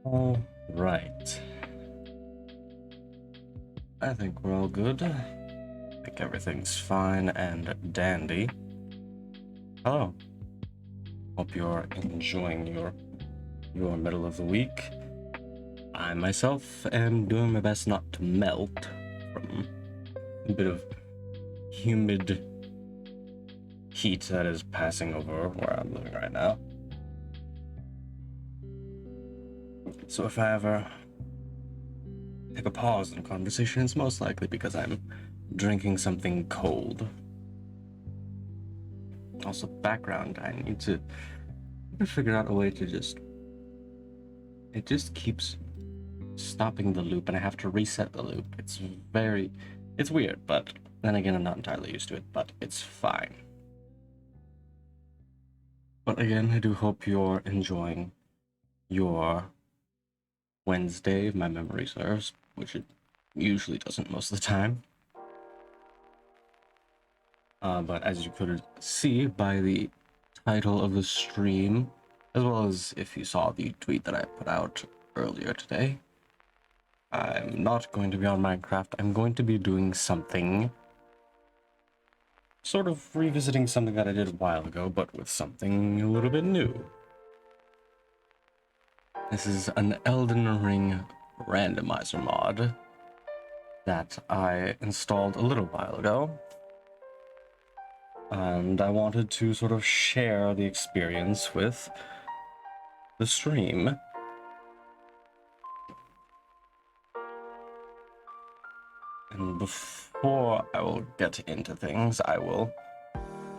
All right. I think we're all good. I think everything's fine and dandy. Hello. Hope you're enjoying your middle of the week. I myself am doing my best not to melt from a bit of humid heat that is passing over where I'm living right now. So if I ever take a pause in conversation, it's most likely because I'm drinking something cold. Also, background, I need to figure out a way to it just keeps stopping the loop and I have to reset the loop. It's weird, but then again, I'm not entirely used to it, but it's fine. But again, I do hope you're enjoying your Wednesday, if my memory serves, which it usually doesn't most of the time. But as you could see by the title of the stream, as well as if you saw the tweet that I put out earlier today, I'm not going to be on Minecraft. I'm going to be doing something, sort of revisiting something that I did a while ago, but with something a little bit new. This is an Elden Ring Randomizer mod that I installed a little while ago. And I wanted to sort of share the experience with the stream. And before I will get into things, I will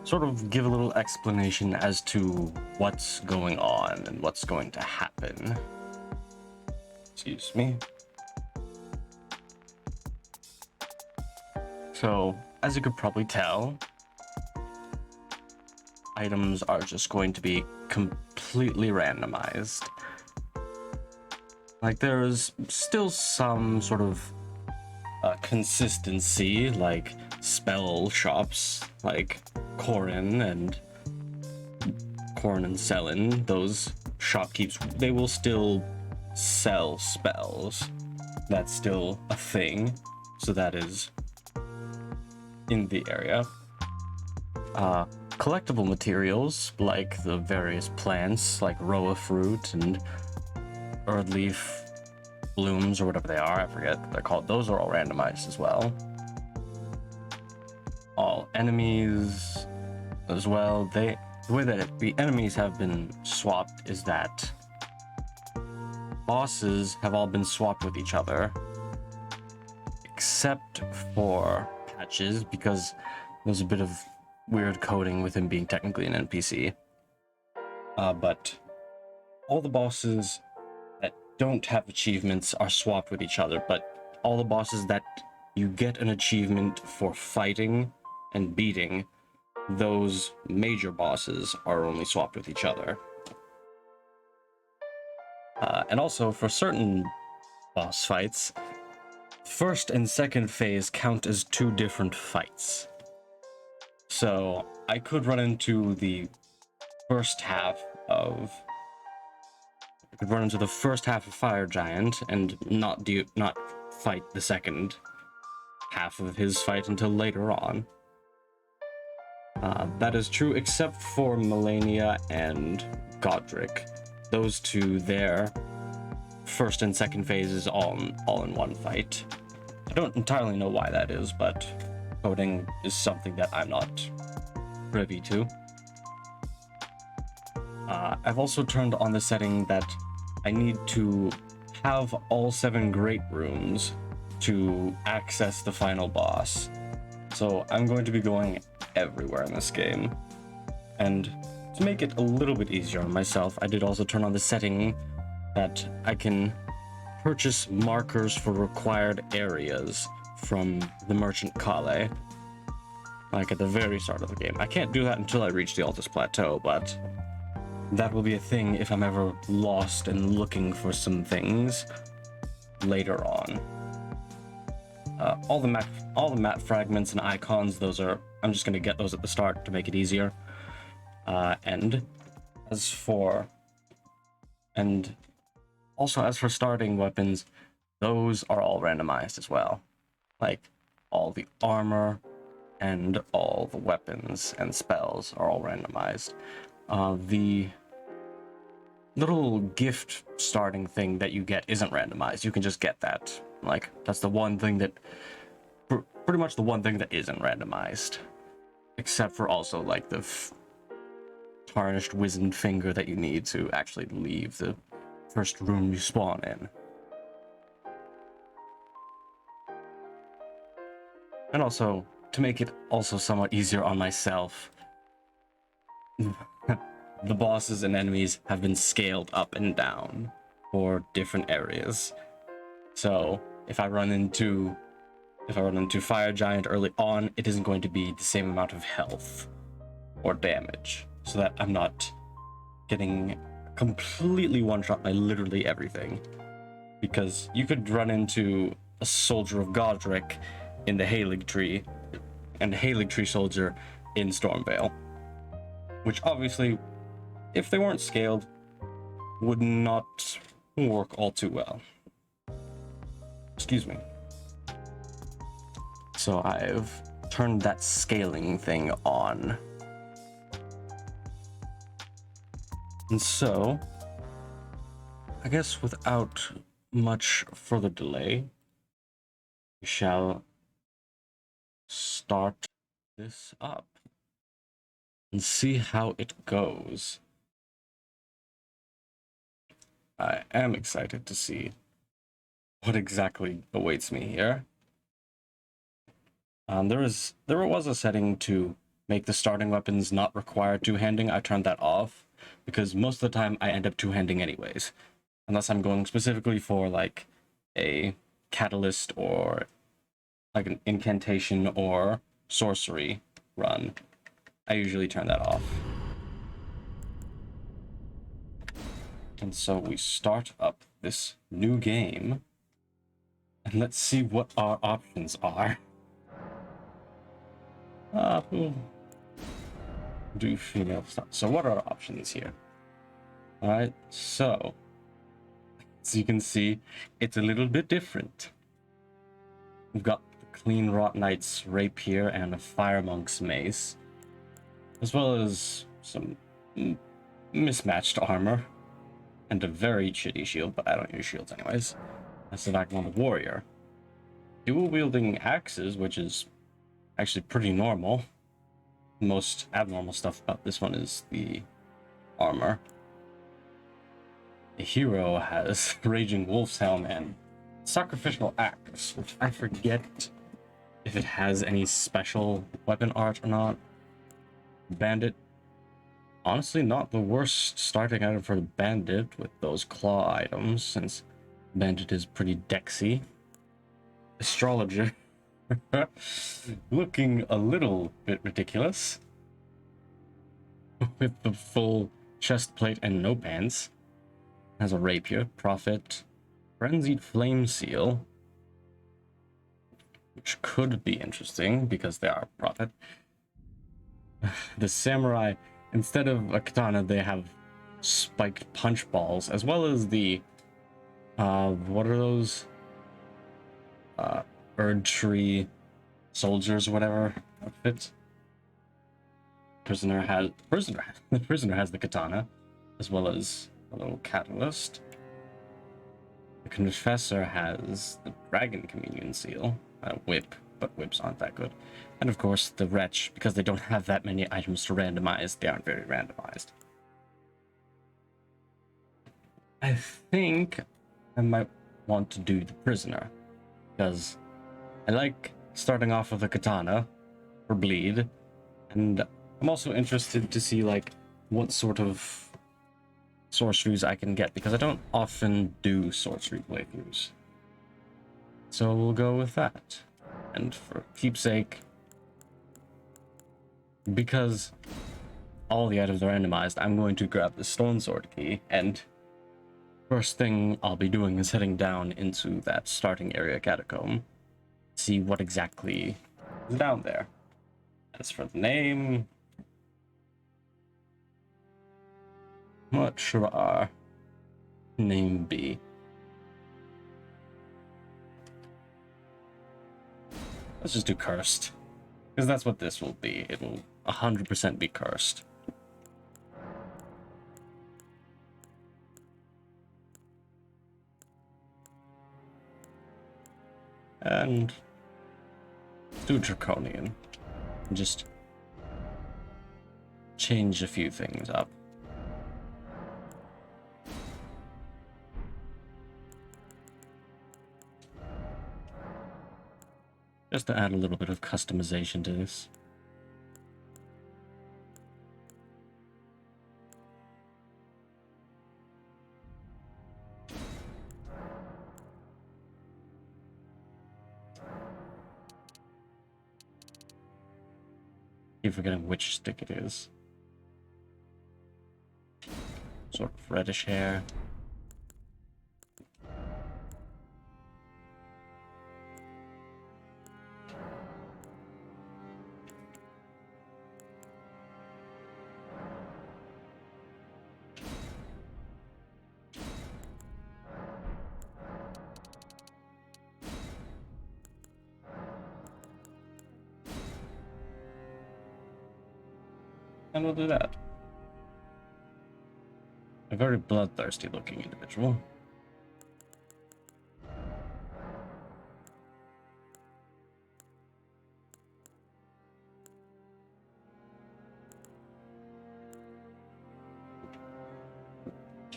sort of give a little explanation as to what's going on and what's going to happen. Excuse me. So, as you could probably tell, items are just going to be completely randomized. Like, there's still some sort of consistency, like spell shops, like Corrin and Selin, those shopkeepers, they will still sell spells. That's still a thing, so that is in the area. Collectible materials, like the various plants, like Roa fruit and Earthleaf blooms or whatever they are, I forget what they're called, those are all randomized as well. All enemies as well, the way that the enemies have been swapped is that bosses have all been swapped with each other, except for Patches, because there's a bit of weird coding with him being technically an NPC. But all the bosses that don't have achievements are swapped with each other, but all the bosses that you get an achievement for fighting and beating, those major bosses are only swapped with each other. And also, for certain boss fights, first and second phase count as two different fights. So I could run into the first half of Fire Giant and not fight the second half of his fight until later on. That is true except for Melania and Godric. Those two, their first and second phases all in one fight. I don't entirely know why that is, but coding is something that I'm not privy to. I've also turned on the setting that I need to have all 7 great rooms to access the final boss. So I'm going to be going everywhere in this game. And to make it a little bit easier on myself, I did also turn on the setting that I can purchase markers for required areas from the Merchant Kale, like at the very start of the game. I can't do that until I reach the Altus Plateau, but that will be a thing if I'm ever lost and looking for some things later on. All the map fragments and icons, I'm just gonna get those at the start to make it easier. And Also, as for starting weapons, those are all randomized as well. Like, all the armor and all the weapons and spells are all randomized. The little gift starting thing that you get isn't randomized. You can just get that. Like, that's the one thing that, pretty much the one thing that isn't randomized. Except for also, like, the tarnished wizened finger that you need to actually leave the first room you spawn in. And also, to make it also somewhat easier on myself, the bosses and enemies have been scaled up and down for different areas. So if I run into Fire Giant early on, it isn't going to be the same amount of health or damage, so that I'm not getting completely one-shot by literally everything. Because you could run into a Soldier of Godric in the Halig Tree, and a Halig Tree soldier in Stormvale, which obviously, if they weren't scaled, would not work all too well. Excuse me. So I've turned that scaling thing on. And so, I guess without much further delay, we shall start this up and see how it goes. I am excited to see what exactly awaits me here. There was a setting to make the starting weapons not require two-handing. I turned that off because most of the time I end up two-handing anyways, unless I'm going specifically for like a catalyst or like an incantation or sorcery run. I usually turn that off. And so we start up this new game, and let's see what our options are. Do female stuff. So what are our options here? Alright, so as you can see, it's a little bit different. We've got the Clean Wrought Knight's rapier and a Fire Monk's mace, as well as some mismatched armor and a very shitty shield, but I don't use shields anyways. That's the Vagabond Warrior. Dual wielding axes, which is actually pretty normal. Most abnormal stuff about this one is the armor. The hero has Raging Wolf's Helm and Sacrificial Axe, which I forget if it has any special weapon art or not. Bandit, honestly not the worst starting item for the bandit with those claw items, since bandit is pretty dexy. Astrologer, looking a little bit ridiculous with the full chest plate and no pants. Has a rapier. Prophet, Frenzied Flame Seal, which could be interesting because they are prophet. The samurai, instead of a katana, they have spiked punch balls, as well as the what are those Erd Tree soldiers or whatever outfit. The prisoner has the katana, as well as a little catalyst. The confessor has the dragon communion seal, a whip, but whips aren't that good. And of course the wretch, because they don't have that many items to randomize, they aren't very randomized. I think I might want to do the prisoner, because I like starting off with a katana for bleed, and I'm also interested to see like what sort of sorceries I can get, because I don't often do sorcery playthroughs. So we'll go with that. And for keepsake, because all the items are randomized, I'm going to grab the stone sword key, and first thing I'll be doing is heading down into that starting area catacomb, see what exactly is down there. As for the name, not sure. Name B. Let's just do cursed. Because that's what this will be. It will 100% be cursed. And do draconian. Just change a few things up. Just to add a little bit of customization to this. Keep forgetting which stick it is. Sort of reddish hair. And we'll do that. A very bloodthirsty looking individual.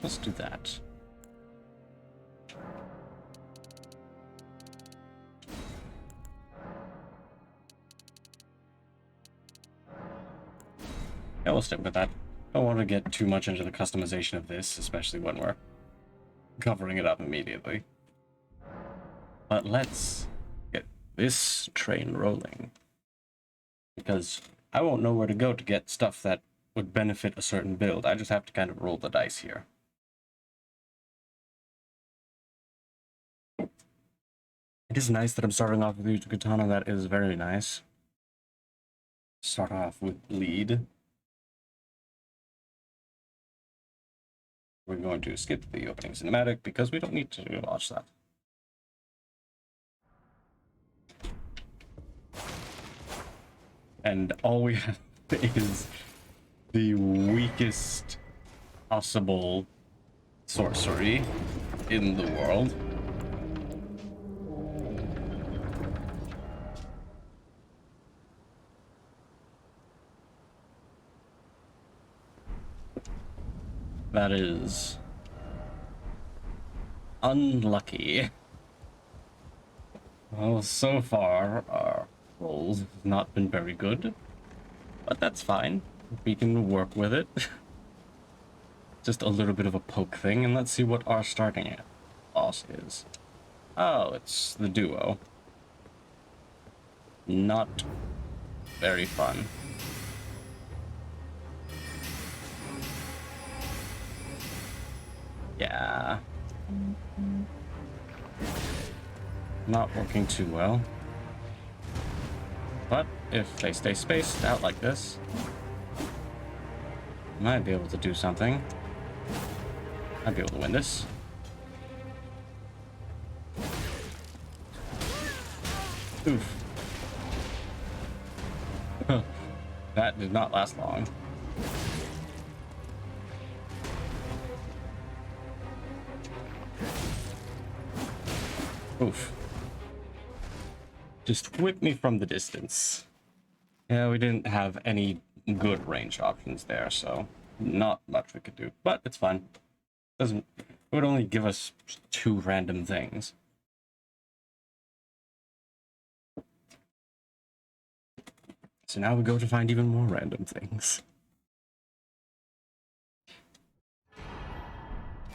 Let's do that. Yeah, we'll stick with that. Don't want to get too much into the customization of this, especially when we're covering it up immediately. But let's get this train rolling. Because I won't know where to go to get stuff that would benefit a certain build. I just have to kind of roll the dice here. It is nice that I'm starting off with a katana. That is very nice. Start off with bleed. We're going to skip the opening cinematic because we don't need to watch that. And all we have is the weakest possible sorcery in the world. That is unlucky. Well, so far, our rolls have not been very good, but that's fine. We can work with it. Just a little bit of a poke thing, and let's see what our starting boss is. Oh, it's the duo. Not very fun. Yeah. Not working too well. But if they stay spaced out like this, I might be able to do something. I'd be able to win this. Oof. That did not last long. Oof. Just whip me from the distance. Yeah, we didn't have any good range options there, so not much we could do. But it's fine. It would only give us 2 random things. So now we go to find even more random things.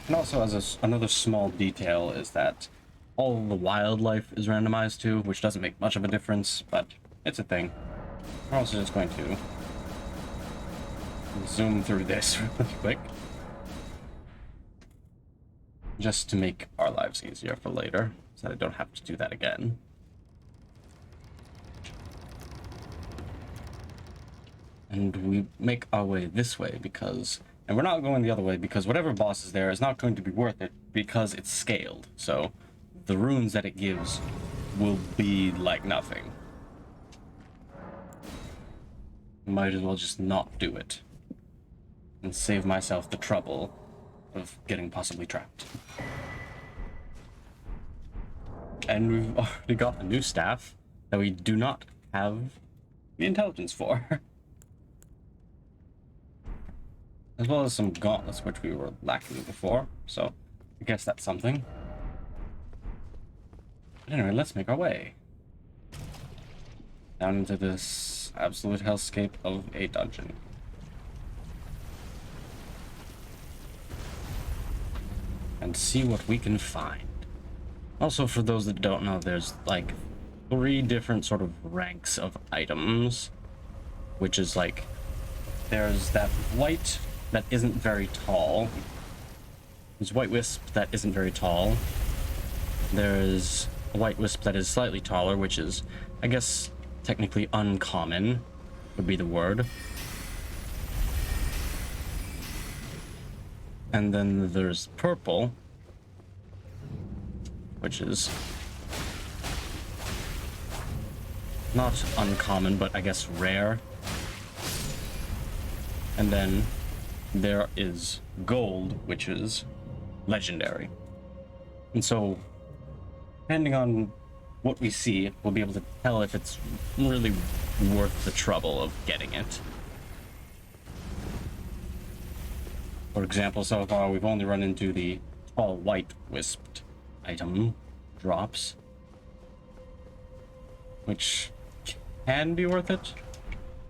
And also, as another small detail, is that all the wildlife is randomized too, which doesn't make much of a difference, but it's a thing. We're also just going to zoom through this really quick, just to make our lives easier for later, so that I don't have to do that again. And we make our way this way because And we're not going the other way because whatever boss is there is not going to be worth it because it's scaled. So the runes that it gives will be like nothing. Might as well just not do it and save myself the trouble of getting possibly trapped. And we've already got a new staff that we do not have the intelligence for. As well as some gauntlets, which we were lacking before, so I guess that's something. But anyway, let's make our way down into this absolute hellscape of a dungeon. And see what we can find. Also, for those that don't know, there's like 3 different sort of ranks of items, which is like, there's that white that isn't very tall. There's white wisp that isn't very tall. There's a white wisp that is slightly taller, which is, I guess, technically uncommon would be the word. And then there's purple, which is not uncommon, but I guess rare. And then there is gold, which is legendary. And so, depending on what we see, we'll be able to tell if it's really worth the trouble of getting it. For example, so far we've only run into the tall white wisped item drops, which can be worth it,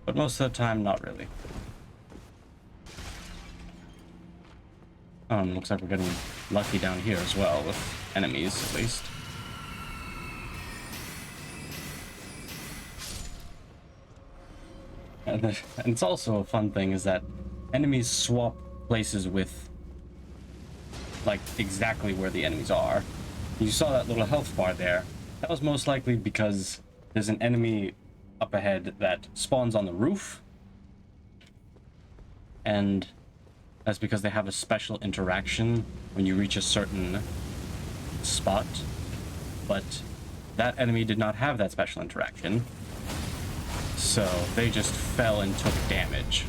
but most of the time not really. Looks like we're getting lucky down here as well, with enemies at least. And it's also a fun thing is that enemies swap places with, like, exactly where the enemies are. You saw that little health bar there. That was most likely because there's an enemy up ahead that spawns on the roof, and that's because they have a special interaction when you reach a certain spot, but that enemy did not have that special interaction, so they just fell and took damage,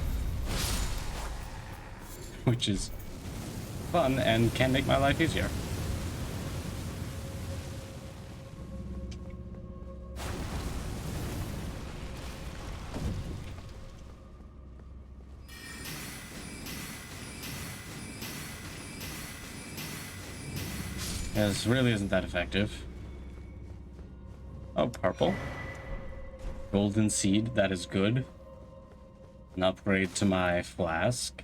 which is fun and can make my life easier. This really isn't that effective. Oh, purple. Golden seed, that is good. An upgrade to my flask,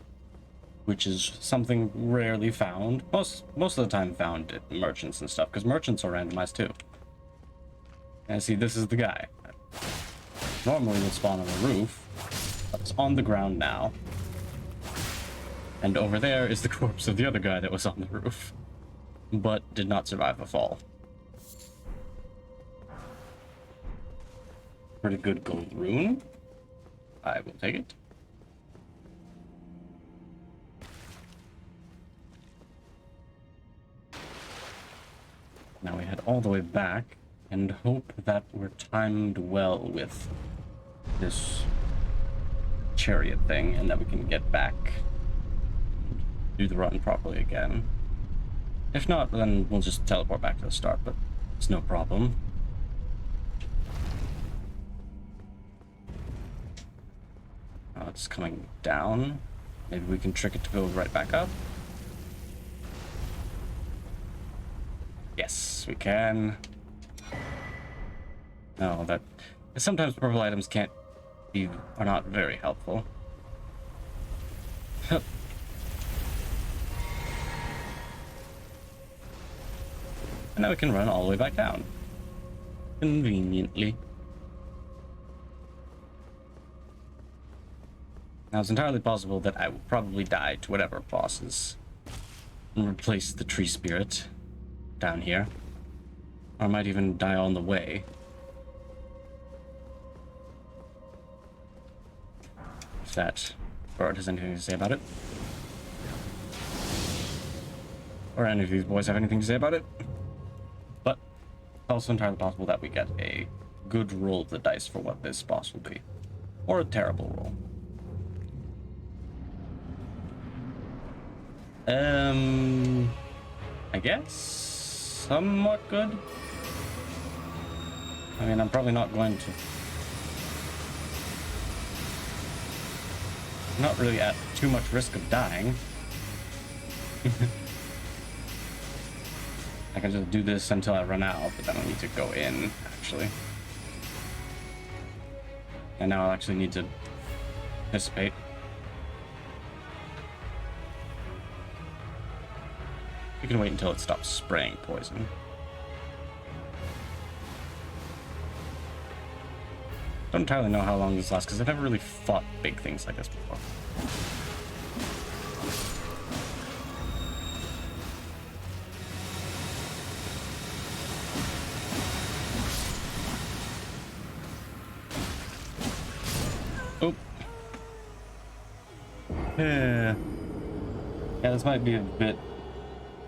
which is something rarely found. Most of the time found at merchants and stuff, because merchants are randomized too. And see, this is the guy. Normally would spawn on the roof, but it's on the ground now. And over there is the corpse of the other guy that was on the roof, but did not survive a fall. Pretty good gold rune. I will take it. Now we head all the way back and hope that we're timed well with this chariot thing and that we can get back, do the run properly again. If not, then we'll just teleport back to the start, but it's no problem. Oh, it's coming down. Maybe we can trick it to go right back up. Yes, we can. No, that... Sometimes purple items are not very helpful. And now we can run all the way back down. Conveniently. Now, it's entirely possible that I will probably die to whatever bosses and replace the tree spirit down here. Or I might even die on the way. If that bird has anything to say about it. or any of these boys have anything to say about it. But it's also entirely possible that we get a good roll of the dice for what this boss will be, or a terrible roll. I guess somewhat good. I mean, I'm probably not going to. Not really at too much risk of dying. I can just do this until I run out, but then I'll need to go in, actually. And now I'll actually need to dissipate. We can wait until it stops spraying poison. Don't entirely know how long this lasts, because I've never really fought big things like this before. Oh. Yeah, this might be a bit...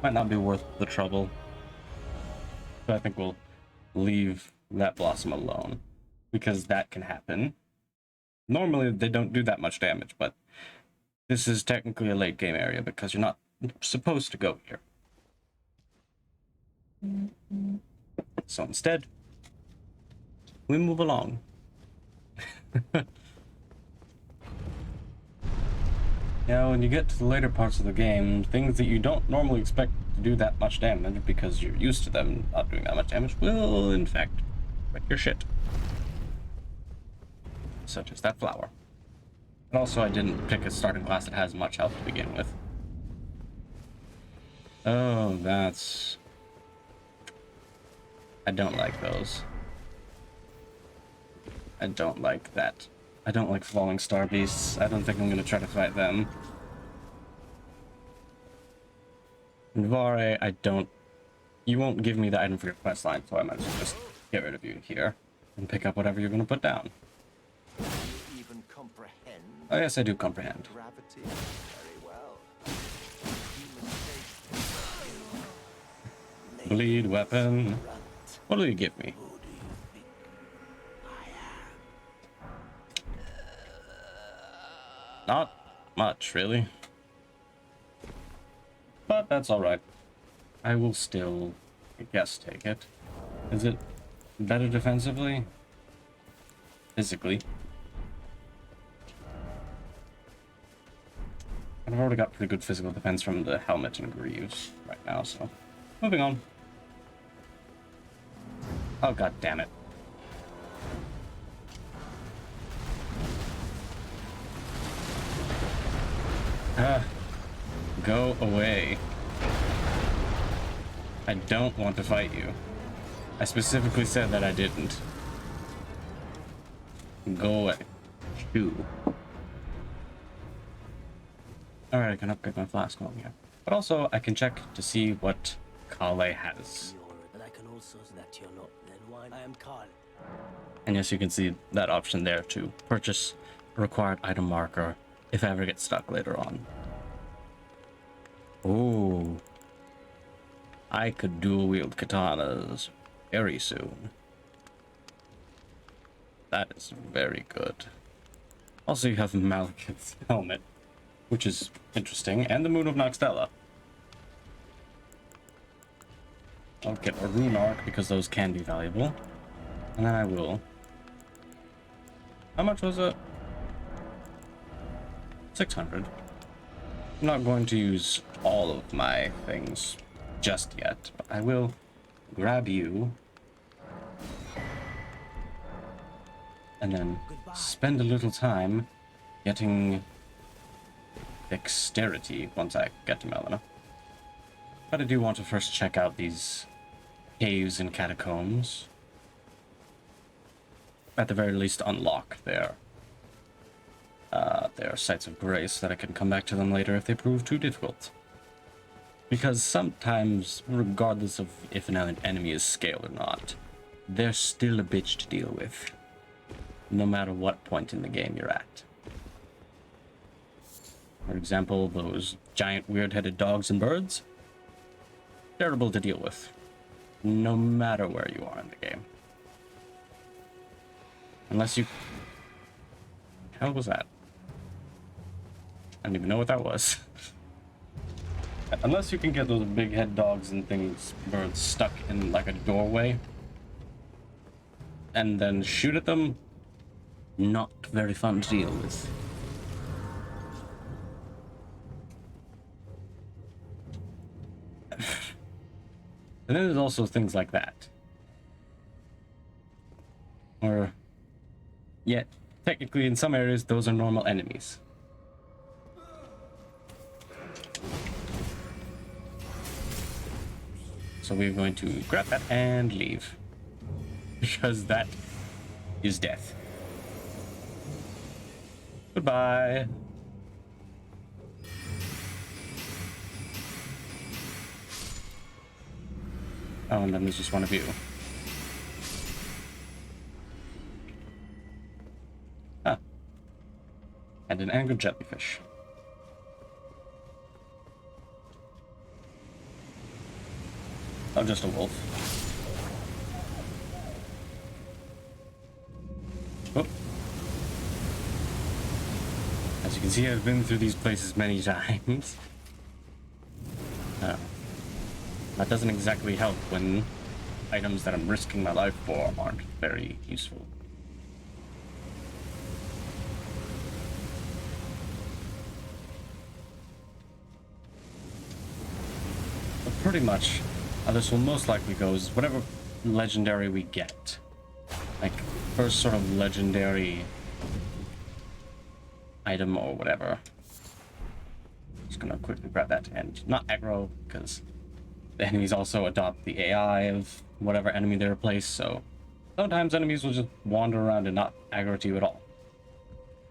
might not be worth the trouble. So I think we'll leave that blossom alone, because that can happen. Normally they don't do that much damage, but this is technically a late game area because you're not supposed to go here. So instead, we move along. Now, when you get to the later parts of the game, things that you don't normally expect to do that much damage because you're used to them not doing that much damage will, in fact, wreck your shit. Such as that flower. And also, I didn't pick a starting class that has much health to begin with. Oh, that's... I don't like those. I don't like that. I don't like falling star beasts. I don't think I'm gonna try to fight them. And Vare, I don't... You won't give me the item for your quest line, so I might as well just get rid of you here and pick up whatever you're gonna put down. Even comprehend? Oh yes, I do comprehend. Gravity? Very well. Bleed weapon. What do you give me? Who do you think I am? Not much, really. But that's alright. I will still, I guess, take it. Is it better defensively? Physically? I've already got pretty good physical defense from the helmet and greaves right now, so... Moving on. Oh, god damn it. Go away. I don't want to fight you. I specifically said that I didn't. Go away. Shoo. Alright, I can upgrade my flask while I'm here. But also, I can check to see what Kale has. But I can also that you're not. Then why I am Carl. And yes, you can see that option there to purchase a required item marker if I ever get stuck later on. Ooh. I could dual wield katanas very soon. That is very good. Also, you have Malekith's helmet, which is interesting, and the Moon of Noxtella. I'll get a rune arc because those can be valuable. And then I will. How much was it? 600. I'm not going to use all of my things just yet, but I will grab you and then spend a little time getting dexterity once I get to Melina. But I do want to first check out these caves and catacombs. At the very least, unlock their sites of grace, that I can come back to them later if they prove too difficult. Because sometimes, regardless of if an enemy is scaled or not, they're still a bitch to deal with, no matter what point in the game you're at. For example, those giant weird-headed dogs and birds. terrible to deal with, no matter where you are in the game. Unless you... Hell was that? I don't even know what that was. Unless you can get those big head dogs and things where it's stuck in like a doorway and then shoot at them, not very fun to deal with. And then there's also things like that. Or, yeah, technically in some areas those are normal enemies. So we're going to grab that and leave. Because that is death. Goodbye. Oh, and then there's just one of you. Ah. And an angry jellyfish. Oh, just a wolf. Oh. As you can see, I've been through these places many times. That doesn't exactly help when items that I'm risking my life for aren't very useful. But pretty much, how this will most likely go is whatever legendary we get. Like, first sort of legendary item or whatever. Just gonna quickly grab that and not aggro, because the enemies also adopt the AI of whatever enemy they replace, so sometimes enemies will just wander around and not aggro to you at all,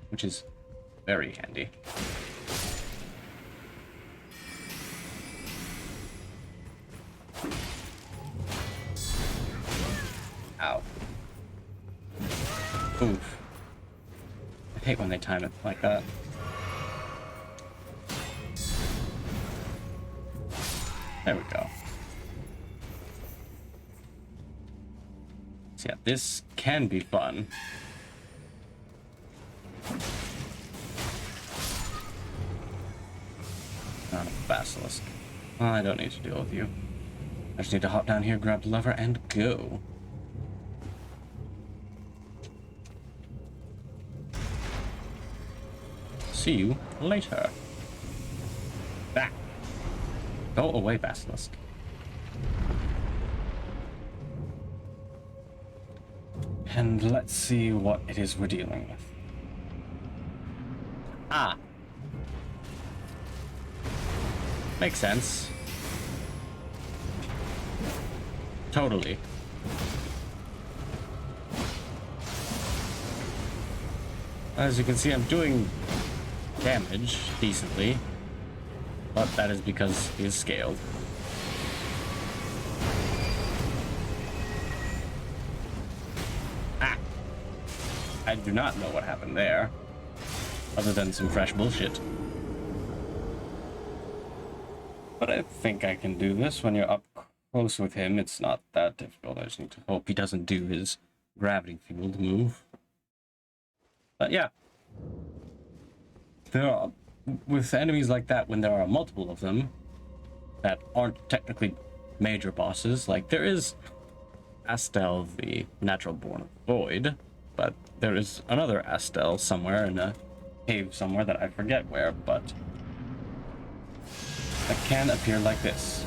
which is very handy. Ow. Oof. I hate when they time it like that. There we go. So yeah, this can be fun. Not a basilisk. Well, I don't need to deal with you. I just need to hop down here, grab the lever, and go. See you later. Back. Go away, basilisk. And let's see what it is we're dealing with. Ah. Makes sense. Totally. As you can see, I'm doing damage decently, but that is because he is scaled. Ah! I do not know what happened there, other than some fresh bullshit. But I think I can do this. When you're up close with him, it's not that difficult. I just need to hope he doesn't do his gravity field move. But yeah. There are, with enemies like that, when there are multiple of them that aren't technically major bosses, like there is Astel, the natural born void, but there is another Astel somewhere in a cave somewhere that I forget where, but that can appear like this.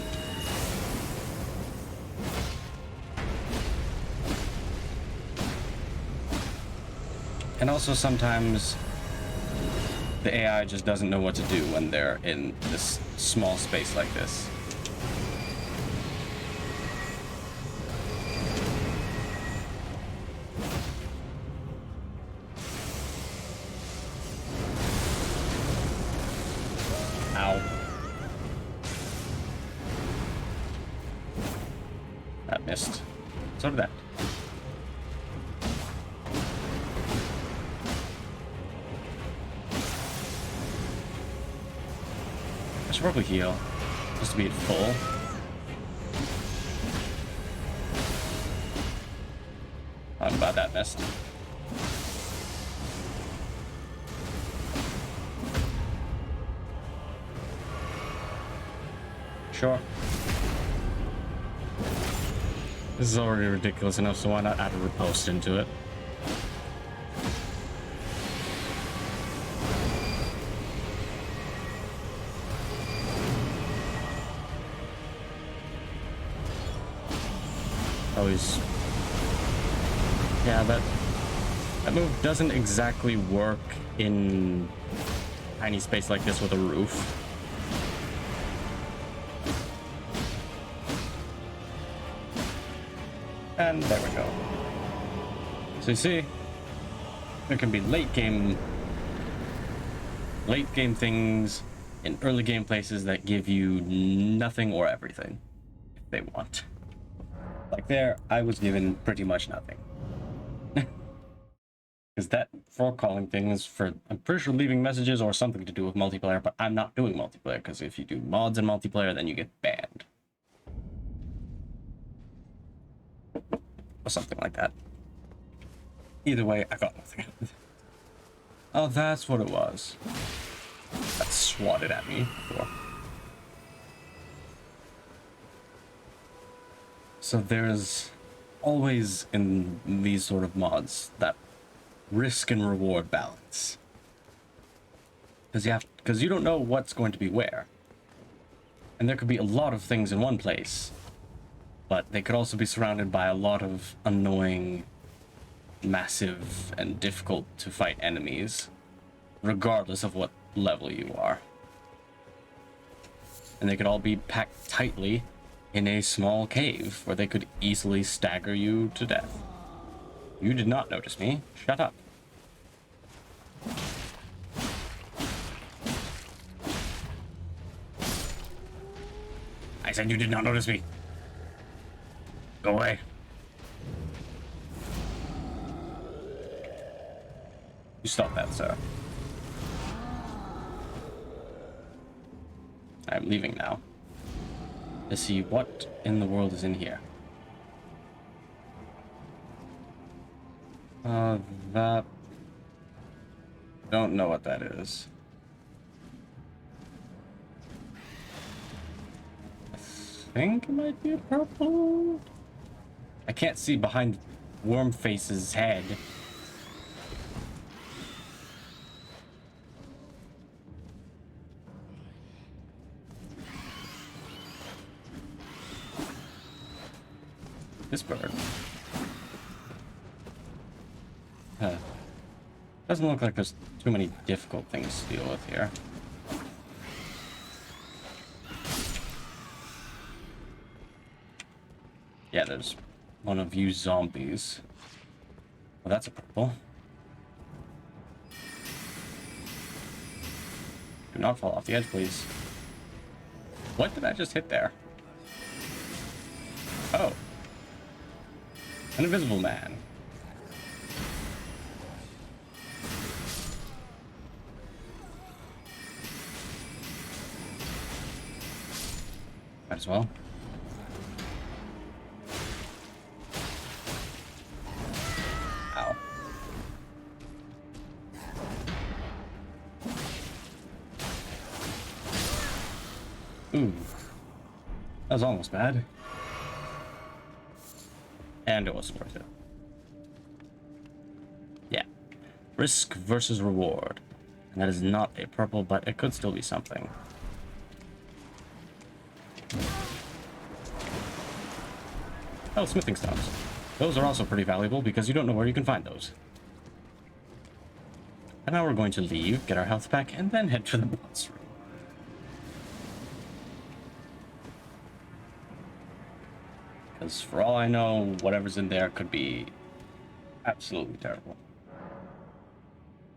And also sometimes the AI just doesn't know what to do when they're in this small space like this. Ow. That missed. So did that. I should probably heal, just to be at full. missed. Sure. This is already ridiculous enough, so why not add a riposte into it? Oh, he's... Yeah, that move doesn't exactly work in tiny space like this with a roof. And there we go. So you see, there can be late game things in early game places that give you nothing or everything if they want. Like there, I was given pretty much nothing. Because that for calling thing is for, I'm pretty sure, leaving messages or something to do with multiplayer, but I'm not doing multiplayer, because if you do mods and multiplayer, then you get banned. Or something like that. Either way, I got nothing. Oh, that's what it was. That swatted at me before. So there's always in these sort of mods that risk and reward balance. Because you don't know what's going to be where. And there could be a lot of things in one place, but they could also be surrounded by a lot of annoying, massive, and difficult to fight enemies, regardless of what level you are. And they could all be packed tightly in a small cave where they could easily stagger you to death. You did not notice me. Shut up. I said you did not notice me. Go away. You stop that, sir. I'm leaving now. Let's see what in the world is in here. That... Don't know what that is. I think it might be a purple. I can't see behind Wormface's head. This bird. Doesn't look like there's too many difficult things to deal with here. Yeah, there's one of you zombies. Well, that's a purple. Do not fall off the edge, please. What did I just hit there? Oh. An invisible man. Might as well. Ow. Ooh. That was almost bad. And it wasn't worth it. Yeah. Risk versus reward. And that is not a purple, but it could still be something. Oh, smithing stones. Those are also pretty valuable because you don't know where you can find those. And now we're going to leave, get our health back, and then head to the boss room. Because for all I know, whatever's in there could be absolutely terrible.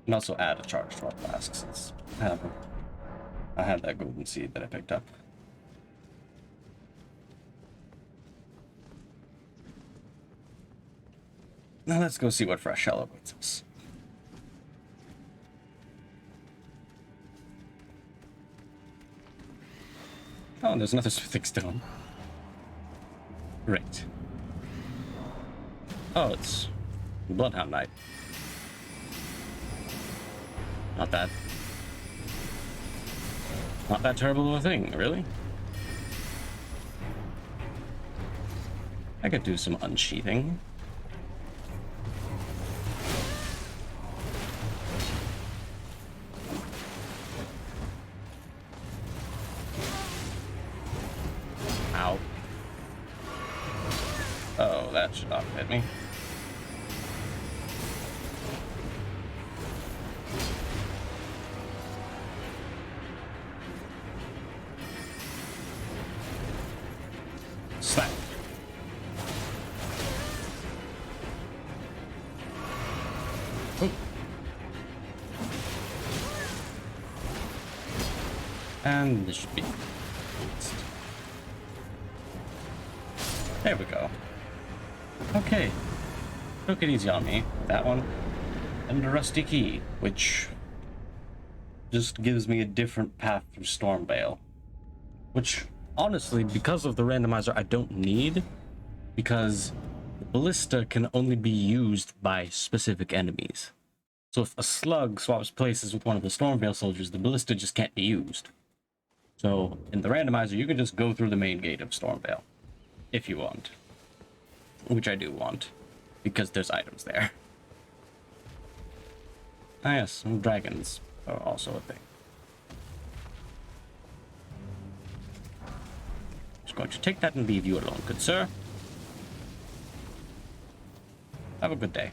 And also add a charge to our flask since I have that golden seed that I picked up. Now let's go see what fresh shell awaits us. Oh, and there's another smithing stone. Great. Oh, it's Bloodhound Knight. Not that terrible of a thing, really. I could do some unsheathing. Ow. Oh, that should not hit me. Slap. Ooh. And this should be fixed. There we go. Okay. Took it easy on me. That one. And a rusty key, which just gives me a different path through Stormvale. Which, honestly, because of the randomizer, I don't need. Because the ballista can only be used by specific enemies. So if a slug swaps places with one of the Stormvale soldiers, the ballista just can't be used. So in the randomizer, you can just go through the main gate of Stormvale. If you want. Which I do want. Because there's items there. Ah yes, dragons are also a thing. Just going to take that and leave you alone, good sir. Have a good day.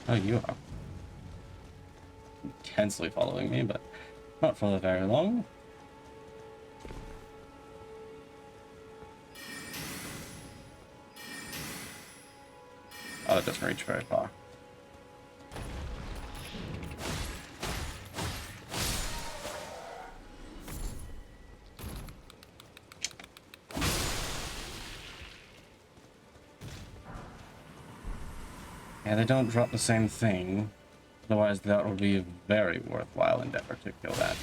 Oh, you are intensely following me, but not for very long. Oh, it doesn't reach very far. Yeah, they don't drop the same thing. Otherwise, that would be a very worthwhile endeavor to kill that.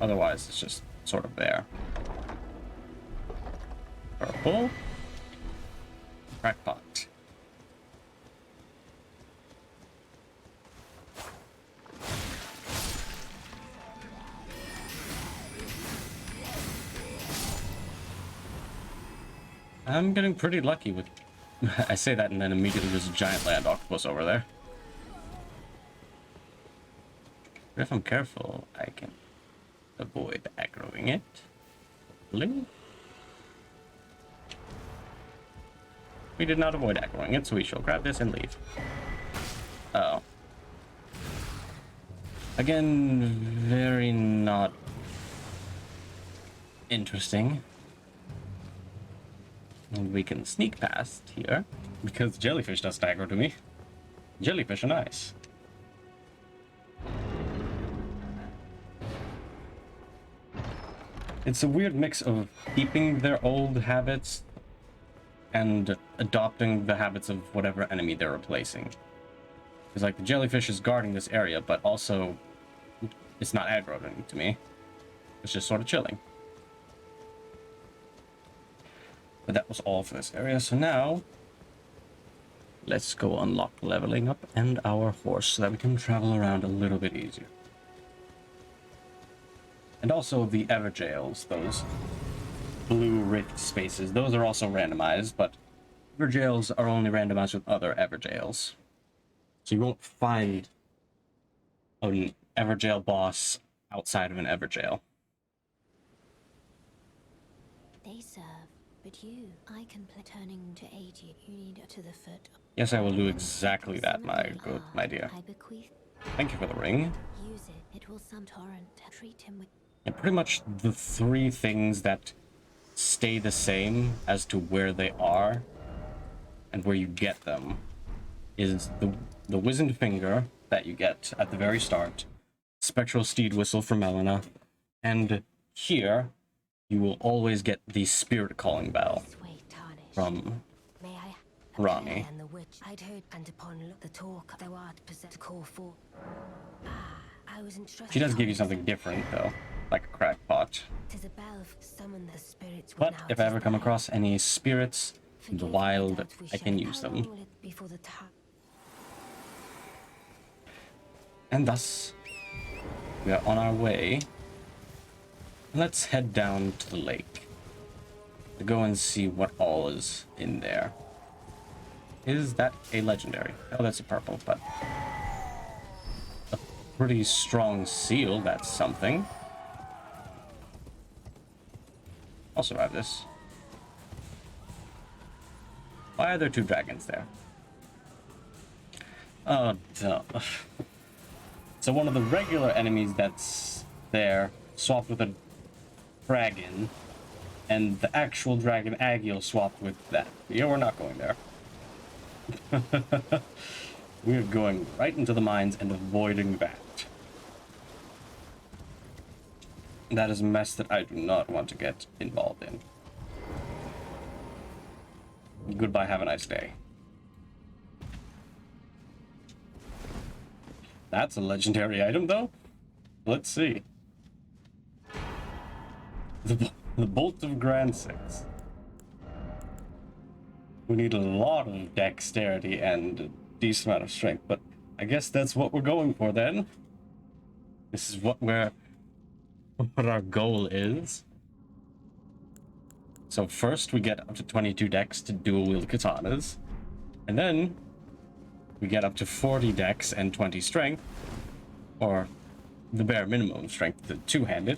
Otherwise, it's just sort of there. Purple. Crackpot. I'm getting pretty lucky with... I say that and then immediately there's a giant land octopus over there. But if I'm careful, I can avoid aggroing it. Hopefully. We did not avoid aggroing it, so we shall grab this and leave. Uh oh. Again, very not interesting. And we can sneak past here, because jellyfish does aggro to me. Jellyfish are nice. It's a weird mix of keeping their old habits and adopting the habits of whatever enemy they're replacing. Because like the jellyfish is guarding this area, but also it's not aggroing to me. It's just sort of chilling. But that was all for this area, so now let's go unlock leveling up and our horse so that we can travel around a little bit easier. And also the Everjails, those blue rift spaces, those are also randomized, but Everjails are only randomized with other Everjails. So you won't find an Everjail boss outside of an Everjail. They serve, but you, I can play turning to aid you. You need to the foot. Yes, I will do exactly that, my dear. I bequeath. Thank you for the ring. Use it. It will some torrent. Treat him with. And pretty much the three things that stay the same as to where they are and where you get them is the wizened finger that you get at the very start, spectral steed whistle from Melina, and here you will always get the spirit calling bell from Rani. And the witch I'd heard, and upon the talk thou art possessed to call for. I was instructed. She does give you something different though. like a crackpot. 'Tis a bell summon the spirits. But if I ever come across any spirits in the wild, I can use them. Before the time. And thus, we are on our way. Let's head down to the lake to go and see what all is in there. Is that a legendary? Oh, that's a purple, but a pretty strong seal, that's something. I'll survive this. Why are there two dragons there? Oh, duh. So one of the regular enemies that's there swapped with a dragon, and the actual dragon Agiel swapped with that. Yeah, we're not going there. We're going right into the mines and avoiding that. That is a mess that I do not want to get involved in. Goodbye, have a nice day. That's a legendary item, though. Let's see. The Bolt of Grand Six. We need a lot of dexterity and a decent amount of strength, but I guess that's what we're going for then. This is what our goal is. So first we get up to 22 dex to dual wield katanas, and then we get up to 40 dex and 20 strength, or the bare minimum strength to two-handed,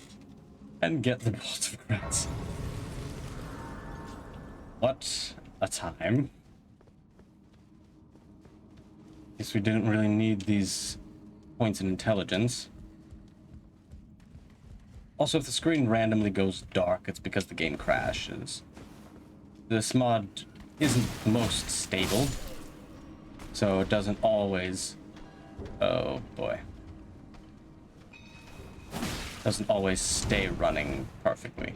and get the Bolt of Grants. What a time. Guess we didn't really need these points in intelligence. Also, if the screen randomly goes dark, it's because the game crashes. This mod isn't the most stable, so it doesn't always... Oh boy. Doesn't always stay running perfectly.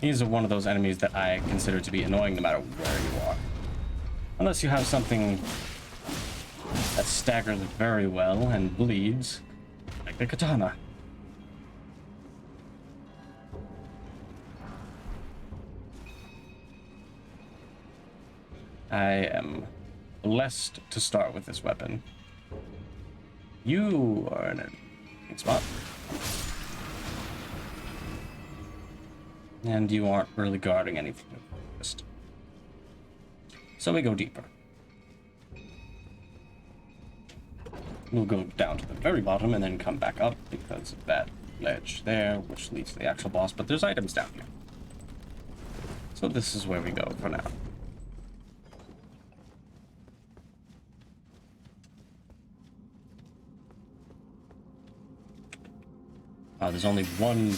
These are one of those enemies that I consider to be annoying no matter where you are. Unless you have something that staggers very well and bleeds, like the katana. I am blessed to start with this weapon. You are in a good spot. And you aren't really guarding anything. So we go deeper. We'll go down to the very bottom and then come back up because of that ledge there, which leads to the actual boss, but there's items down here. So this is where we go for now. There's only one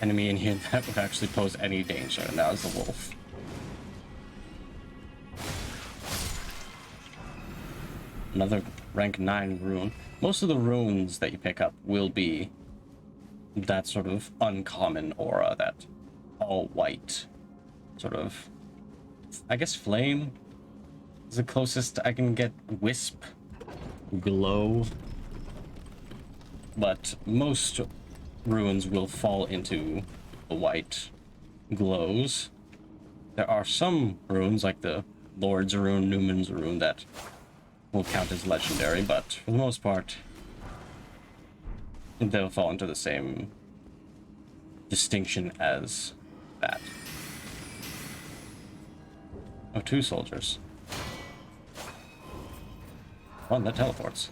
enemy in here that would actually pose any danger, and that was the wolf. Another rank 9 rune. Most of the runes that you pick up will be that sort of uncommon aura, that all white sort of, I guess flame is the closest I can get. Wisp, glow, but most runes will fall into the white glows. There are some runes like the Lord's rune, Newman's rune, that will count as legendary, but for the most part they'll fall into the same distinction as that. Oh, 2 soldiers. One that teleports.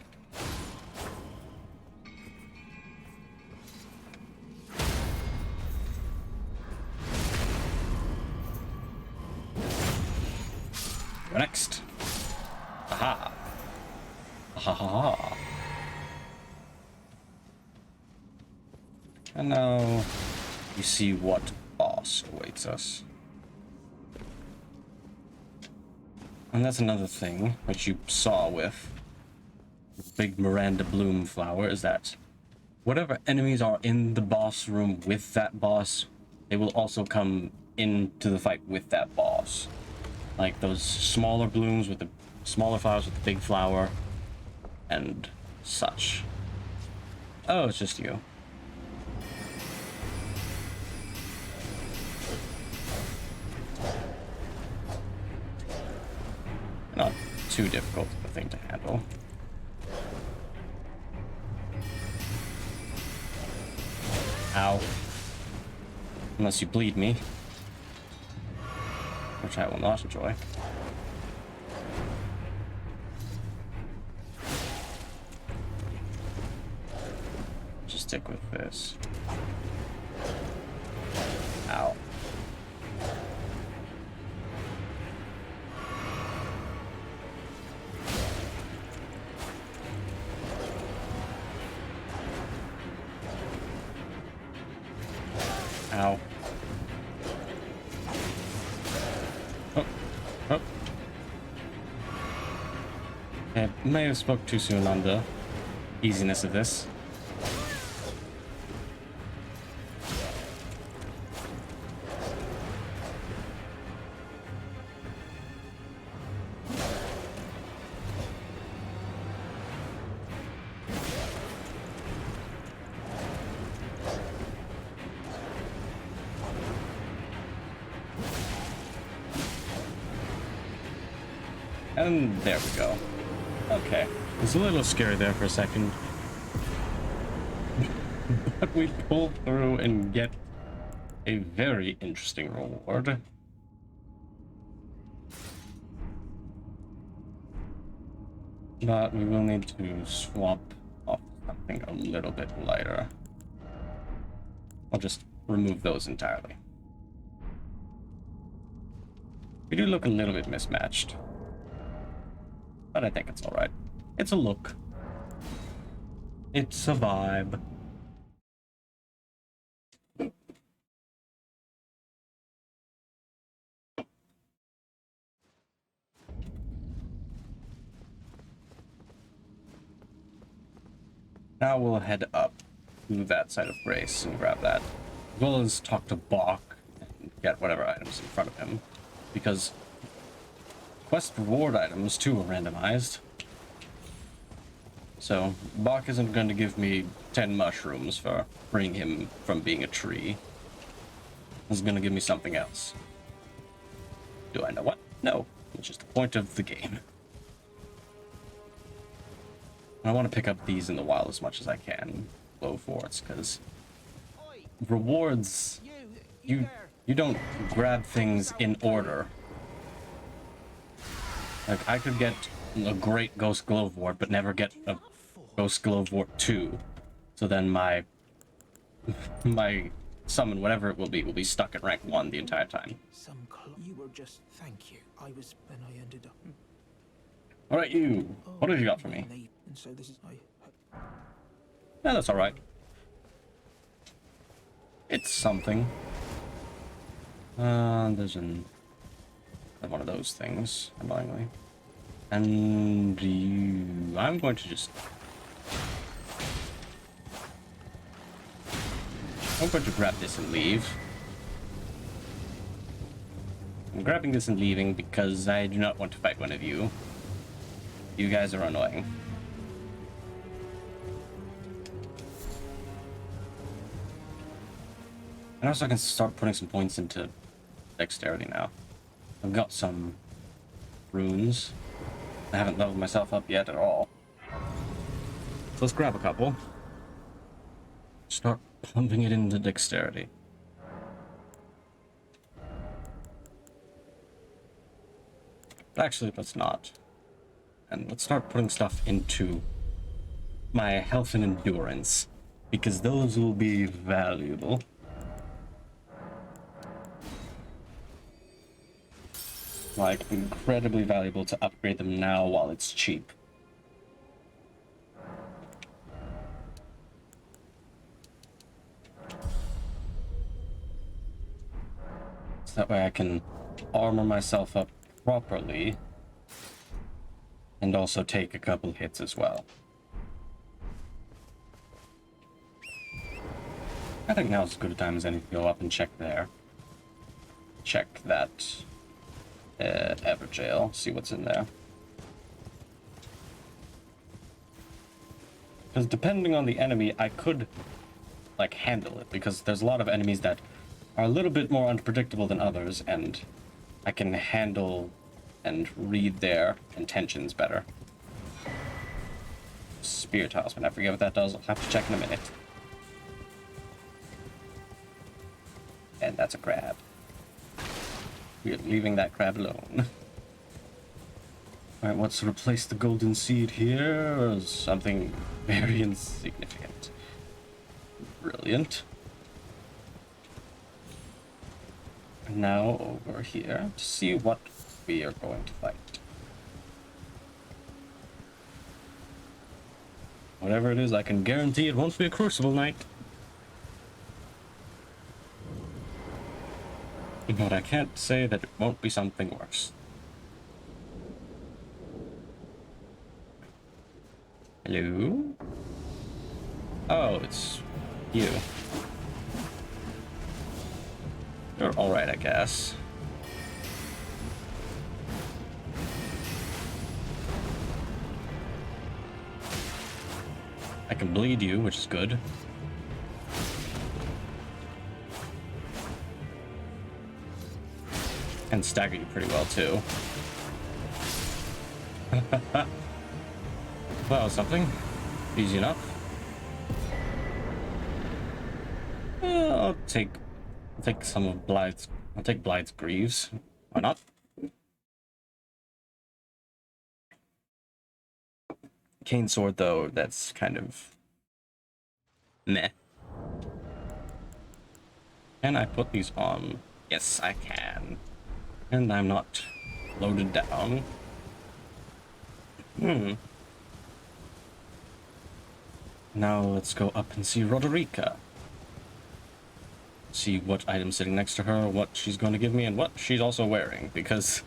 You're next. Aha. Ha ha ha. And now you see what boss awaits us. And that's another thing which you saw with the big Miranda Bloom flower, is that whatever enemies are in the boss room with that boss, they will also come into the fight with that boss. Like those smaller blooms with the smaller flowers with the big flower and such. Oh, it's just you. Not too difficult of a thing to handle. Ow. Unless you bleed me. Which I will not enjoy. Just stick with this. Ow. Ow. Oh. Oh. I may have spoke too soon on the easiness of this. And there we go. Okay. It was a little scary there for a second. But we pull through and get a very interesting reward. But we will need to swap off something a little bit lighter. I'll just remove those entirely. We do look a little bit mismatched. But I think it's alright. It's a look. It's a vibe. Now we'll head up to that side of Grace and grab that. As well as talk to Bach and get whatever items in front of him. Because quest reward items too are randomized. So Bach isn't going to give me 10 mushrooms for freeing him from being a tree. He's going to give me something else. Do I know what? No, which is the point of the game. I want to pick up these in the wild as much as I can, low forts, because rewards, you don't grab things in order. Like, I could get a great Ghost Glowwort, but never get a Ghost Glowwort 2. So then my summon, whatever it will be stuck at rank 1 the entire time. You were just thank you. I was when I ended up. Alright, you. What have you got for me? And so this is Yeah, that's alright. It's something. There's one of those things, annoyingly. And you... I'm going to just... I'm going to grab this and leave. I'm grabbing this and leaving because I do not want to fight one of you. You guys are annoying. And also I can start putting some points into dexterity now. I've got some runes. I haven't leveled myself up yet at all. So let's grab a couple. Start pumping it into dexterity. But actually, let's not. And let's start putting stuff into my health and endurance, because those will be valuable. Like, incredibly valuable to upgrade them now while it's cheap. So that way I can armor myself up properly and also take a couple hits as well. I think now's as good a time as any to go up and check there. Check that Everjail, see what's in there. Because depending on the enemy, I could like handle it, because there's a lot of enemies that are a little bit more unpredictable than others, and I can handle and read their intentions better. Spear talisman, I forget what that does. I'll have to check in a minute. And that's a crab. We are leaving that crab alone. Alright, what's to replace the golden seed here? Something very insignificant. Brilliant. And now over here to see what we are going to fight. Whatever it is, I can guarantee it won't be a Crucible Knight. But I can't say that it won't be something worse. Hello? Oh, it's you. You're alright, I guess. I can bleed you, which is good. And stagger you pretty well, too. That was something. Easy enough. I'll take some of Blythe's... I'll take Blythe's Greaves. Why not? Cane Sword, though, that's kind of... meh. Can I put these on? Yes, I can. And I'm not loaded down. Now let's go up and see Roderica. See what item's sitting next to her, what she's going to give me, and what she's also wearing. Because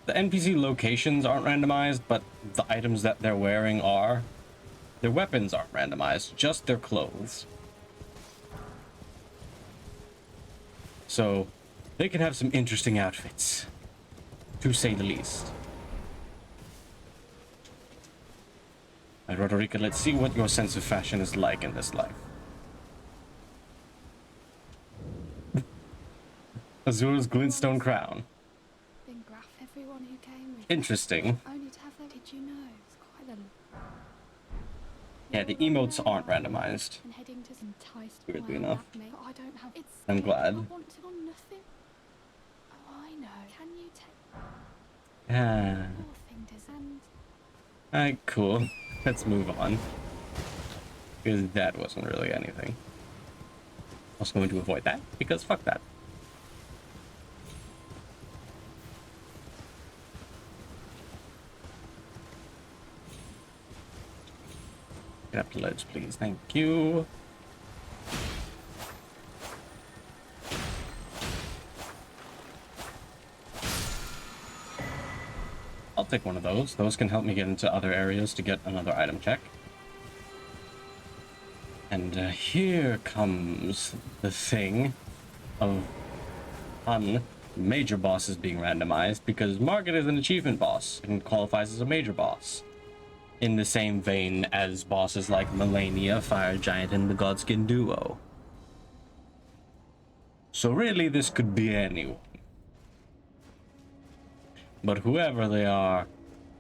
the NPC locations aren't randomized, but the items that they're wearing are. Their weapons aren't randomized, just their clothes. So they can have some interesting outfits, to say the least. Alright, Roderica, let's see what your sense of fashion is like in this life. Azura's glintstone crown. Been graph everyone who came with Interesting. only to have them. Did you know? It's quite a Yeah, the emotes aren't randomized. and heading to enticed. Weirdly by enough. me, but I don't have. It's. I'm glad. I want to on nothing. Oh, I know. Can you take Ah. your fingers and Alright, cool. Let's move on. Because that wasn't really anything. I was going to avoid that, because fuck that. Get up the ledge, please. Thank you. I'll take one of those. Those can help me get into other areas to get another item check. And here comes the thing of fun. Major bosses being randomized, because Margaret is an achievement boss and qualifies as a major boss. In the same vein as bosses like Melania, Fire Giant, and the Godskin Duo. So really, this could be anyone. But whoever they are,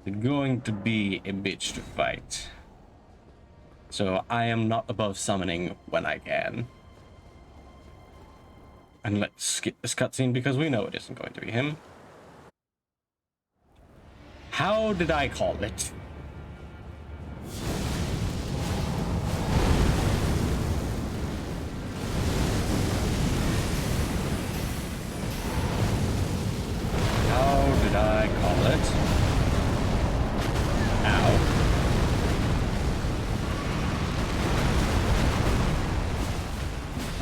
they're going to be a bitch to fight. So I am not above summoning when I can. And let's skip this cutscene because we know it isn't going to be him. How did I call it? How did I call it? Ow.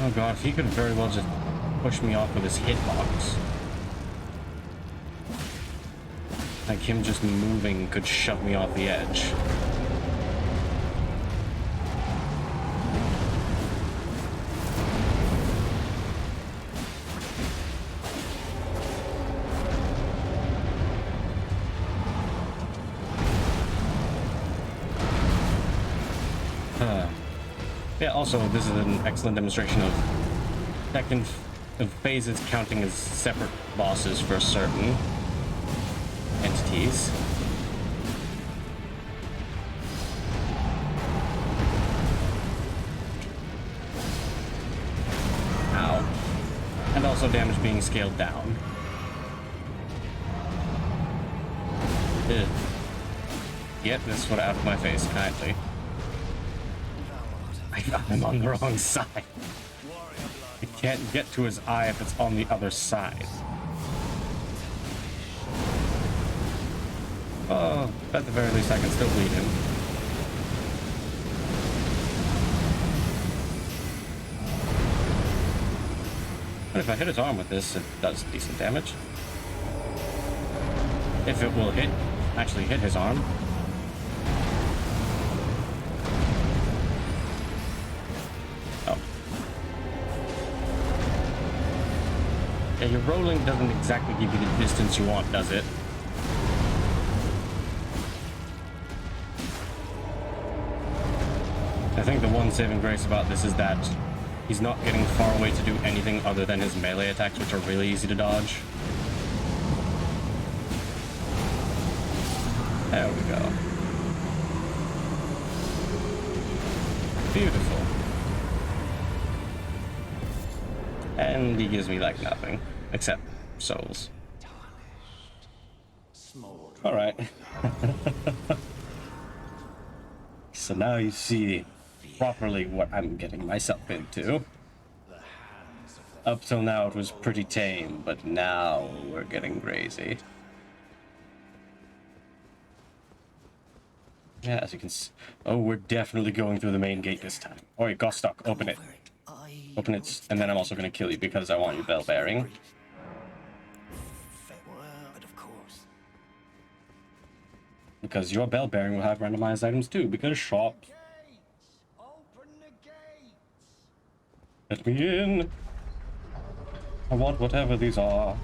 Oh god, he could very well just push me off with his hitbox. Like him just moving could shove me off the edge. Yeah, also, this is an excellent demonstration of second of phases counting as separate bosses for certain entities. Ow. And also damage being scaled down. Ugh. Get this foot out of my face, kindly. I'm on the wrong side. I can't get to his eye if it's on the other side. Oh, at the very least I can still bleed him. But if I hit his arm with this, it does decent damage. If it will actually hit his arm. Oh. Yeah, your rolling doesn't exactly give you the distance you want, does it? I think the one saving grace about this is that he's not getting far away to do anything other than his melee attacks, which are really easy to dodge. There we go. Beautiful. And he gives me like nothing, except souls. Alright. So now you see properly what I'm getting myself into. Up till now it was pretty tame, but now we're getting crazy. Yeah, as you can see. Oh, we're definitely going through the main gate this time. Oh, you got stuck. Open it. Open it, and then I'm also going to kill you because I want your bell bearing. But of course. Because your bell bearing will have randomized items too, because shop. Open the gates. Let me in. I want whatever these are.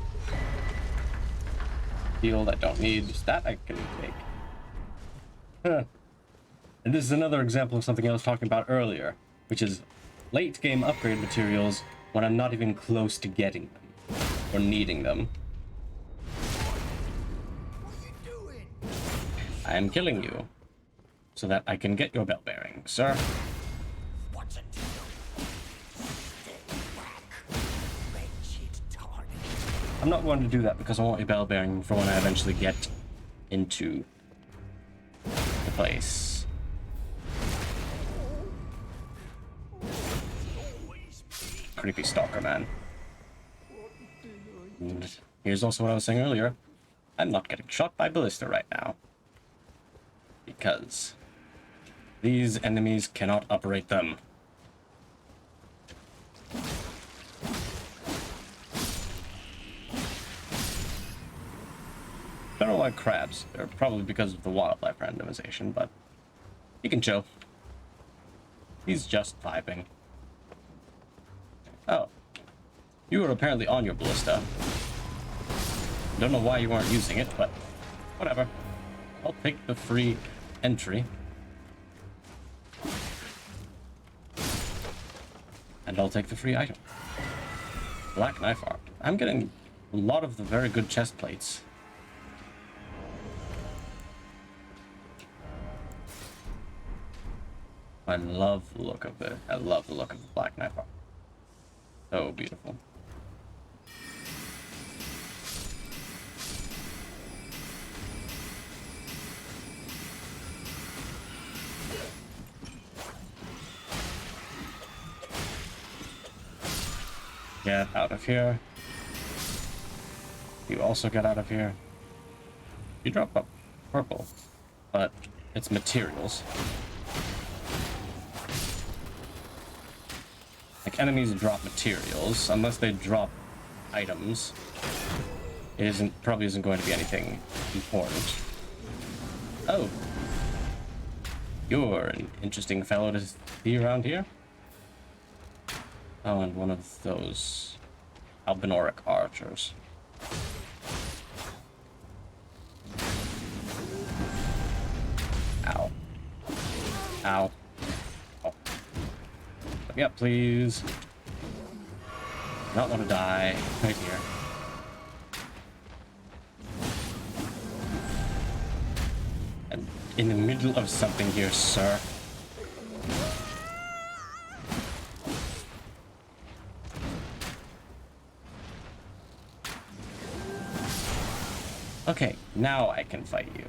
Heal I don't need. Just that I can take. Huh. And this is another example of something I was talking about earlier, which is late game upgrade materials when I'm not even close to getting them or needing them. What are you doing? I am killing you so that I can get your bell bearing, sir. What's it do? Stay back. Wretched target. I'm not going to do that because I want your bell bearing for when I eventually get into the place. Creepy stalker man. And here's also what I was saying earlier. I'm not getting shot by ballista right now. Because these enemies cannot operate them. I don't like crabs. They're probably because of the wildlife randomization, but he can chill. He's just vibing. Oh. You were apparently on your ballista. Don't know why you weren't using it, but whatever. I'll take the free entry. And I'll take the free item. Black knife art. I'm getting a lot of the very good chest plates. I love the look of it. I love the look of the black knife art. So beautiful. Get out of here. You also get out of here. You drop a purple, but it's materials. Like, enemies drop materials, unless they drop items. It probably isn't going to be anything important. Oh. You're an interesting fellow to be around here. Oh, and one of those albinoric archers. Ow. Ow. Let me up, please. Not want to die. Right here. I'm in the middle of something here, sir. Okay, now I can fight you.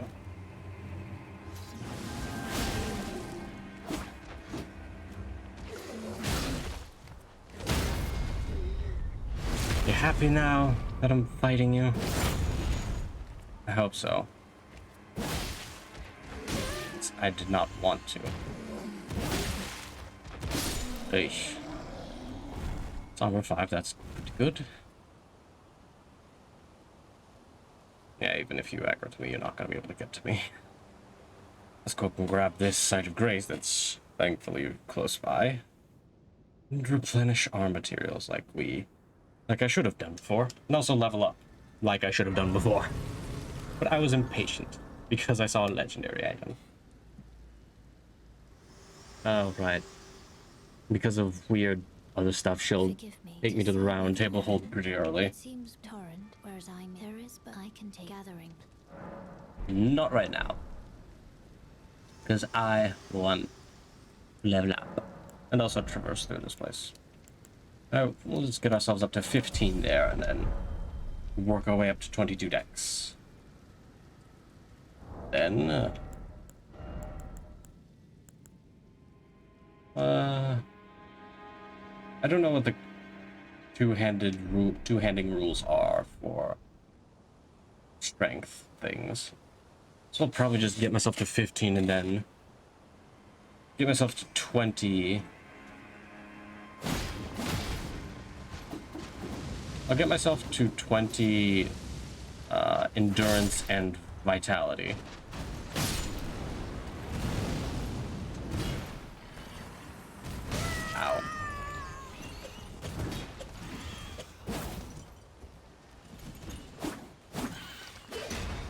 You happy now that I'm fighting you? I hope so. I did not want to. Eesh. It's armor 5, that's pretty good. Yeah, even if you aggro to me, you're not gonna be able to get to me. Let's go up and grab this site of grace that's thankfully close by. And replenish our materials like I should have done before. And also level up like I should have done before. But I was impatient because I saw a legendary item. Oh, right. Because of weird other stuff, she'll take me to the round table hold pretty early. It seems torrent, whereas there is, but I can take gathering. Not right now. Because I want to level up. And also traverse through this place. We'll just get ourselves up to 15 there and then work our way up to 22 decks. Then, I don't know what the two-handing rules are for strength things. So I'll probably just get myself to 15 and then get myself to 20. I'll get myself to 20 endurance and vitality. Ow.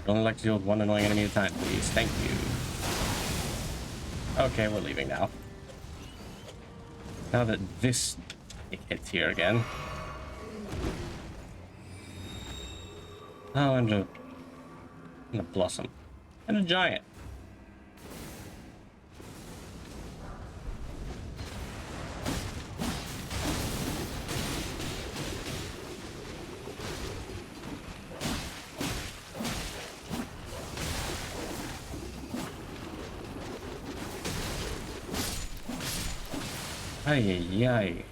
Only like to deal with one annoying enemy at a time, please. Thank you. Okay, we're leaving now. Now that this hits here again. Oh, and a blossom. And a giant. Ay, ay, ay.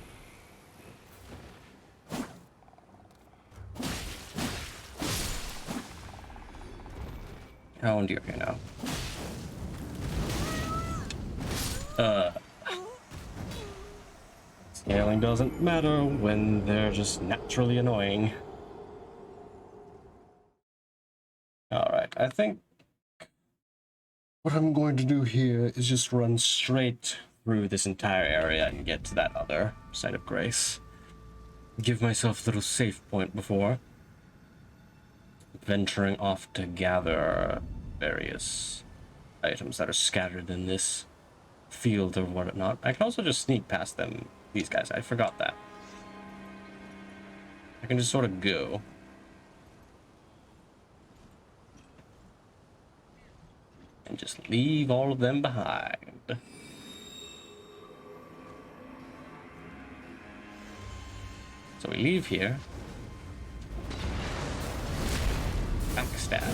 Oh, dear, now. Scaling doesn't matter when they're just naturally annoying. Alright, I think what I'm going to do here is just run straight through this entire area and get to that other site of grace. Give myself a little safe point before venturing off to gather various items that are scattered in this field or whatnot. I can also just sneak past them, these guys. I forgot that. I can just sort of go. And just leave all of them behind. So we leave here. Backstab.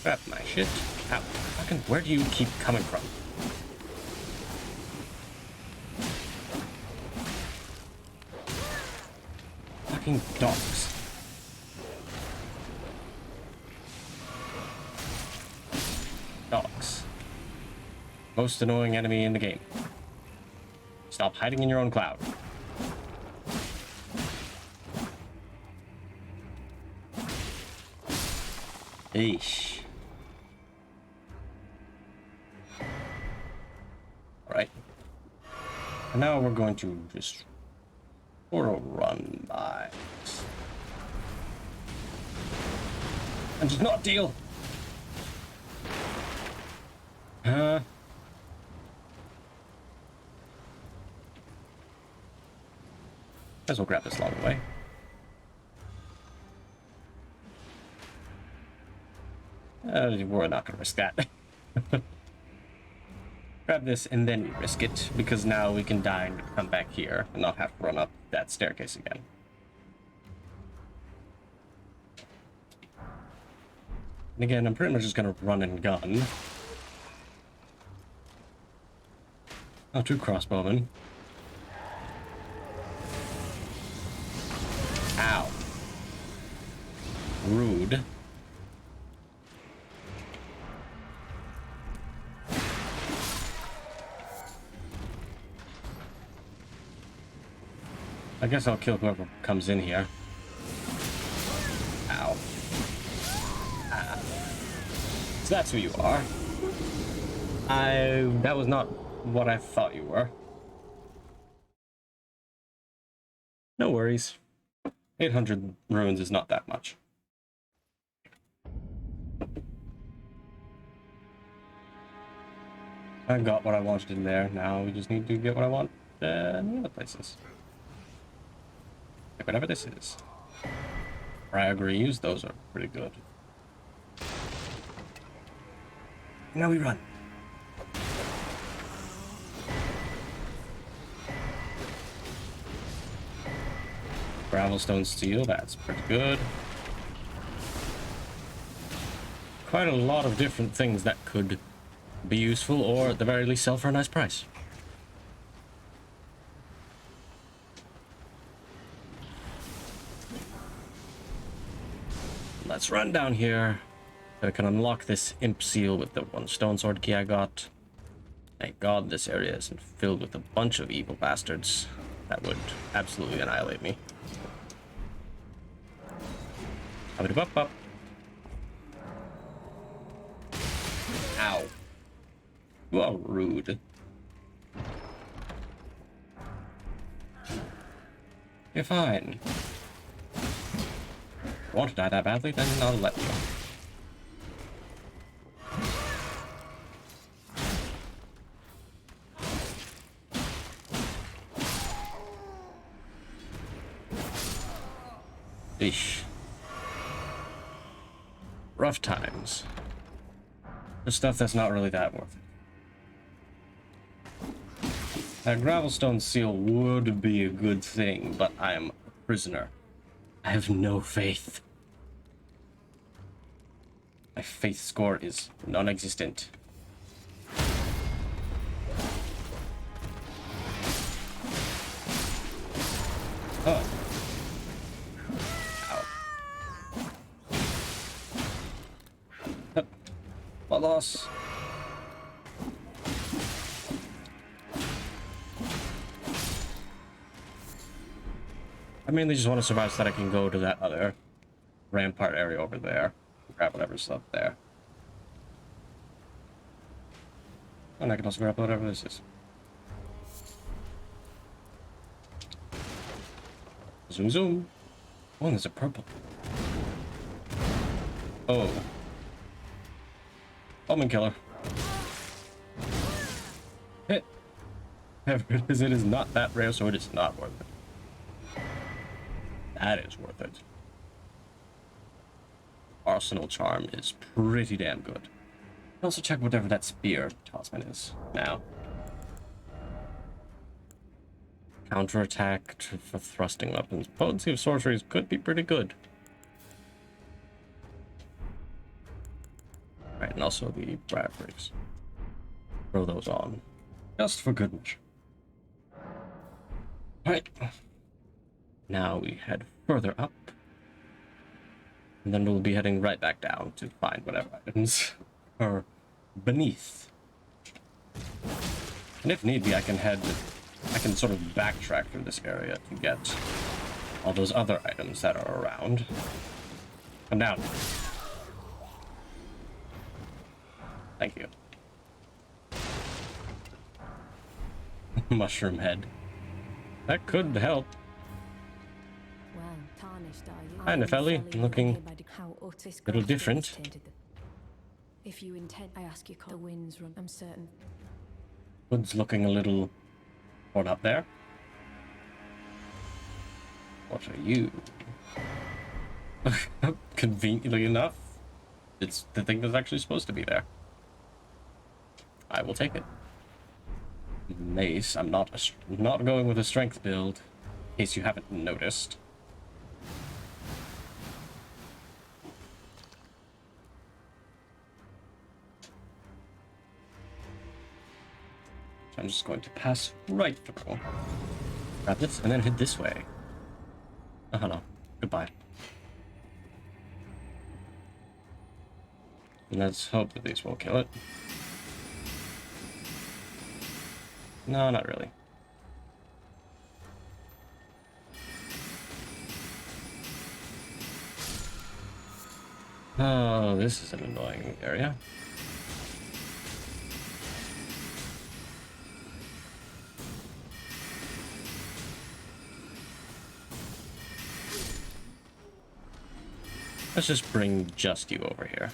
Grab my shit. Ow. Fucking, where do you keep coming from? Fucking dogs. Dogs. Most annoying enemy in the game. Stop hiding in your own cloud. Eesh. Alright. And now we're going to just sort of run by. And just not deal. as well grab this along the way. We're not gonna risk that. Grab this and then we risk it, because now we can die and come back here and not have to run up that staircase again. And again, I'm pretty much just gonna run and gun. Oh, two crossbowmen. Ow. Rude. I guess I'll kill whoever comes in here. Ow. Ah. So that's who you are. That was not what I thought you were. No worries. 800 runes is not that much. I got what I wanted in there. Now we just need to get what I want in the other places. Like whatever this is. Agrees, those are pretty good. Now we run. Gravelstone steel, that's pretty good. Quite a lot of different things that could be useful, or at the very least sell for a nice price. Let's run down here. I can unlock this imp seal with the one stone sword key I got. Thank God this area isn't filled with a bunch of evil bastards that would absolutely annihilate me. Up. Ow. You are rude. You're fine. Want to die that badly? Then I'll let you. Eesh. Rough times. The stuff that's not really that worth it. That gravelstone seal would be a good thing, but I am a prisoner. I have no faith. My faith score is non-existent. Oh. Ow. What loss? I mainly just want to survive so that I can go to that other rampart area over there. Grab whatever's up there. And I can also grab whatever this is. Zoom zoom. Oh, there's a purple. Oh. Omen killer. Hit. However it is not that rare, so it is not worth it. That is worth it. Arsenal charm is pretty damn good. Also check whatever that spear talisman is now. Counterattack for thrusting weapons. Potency of sorceries could be pretty good. Right, and also the bradbreaks. Throw those on. Just for good measure. Right. Now we head further up. And then we'll be heading right back down to find whatever items are beneath. And if need be, I can sort of backtrack through this area to get all those other items that are around. Come down. Thank you. Mushroom head. That could help. Well, tarnished are you? Hi, Nepheli. Looking a little different. If you intend, I ask you, the winds run. I'm certain. Hood's looking a little torn up there. What are you? Conveniently enough, it's the thing that's actually supposed to be there. I will take it. Mace. I'm not going with a strength build, in case you haven't noticed. So I'm just going to pass right through. Grab this and then head this way. Oh, hello. Goodbye. And let's hope that these will kill it. No, not really. Oh, this is an annoying area. Let's just bring just you over here.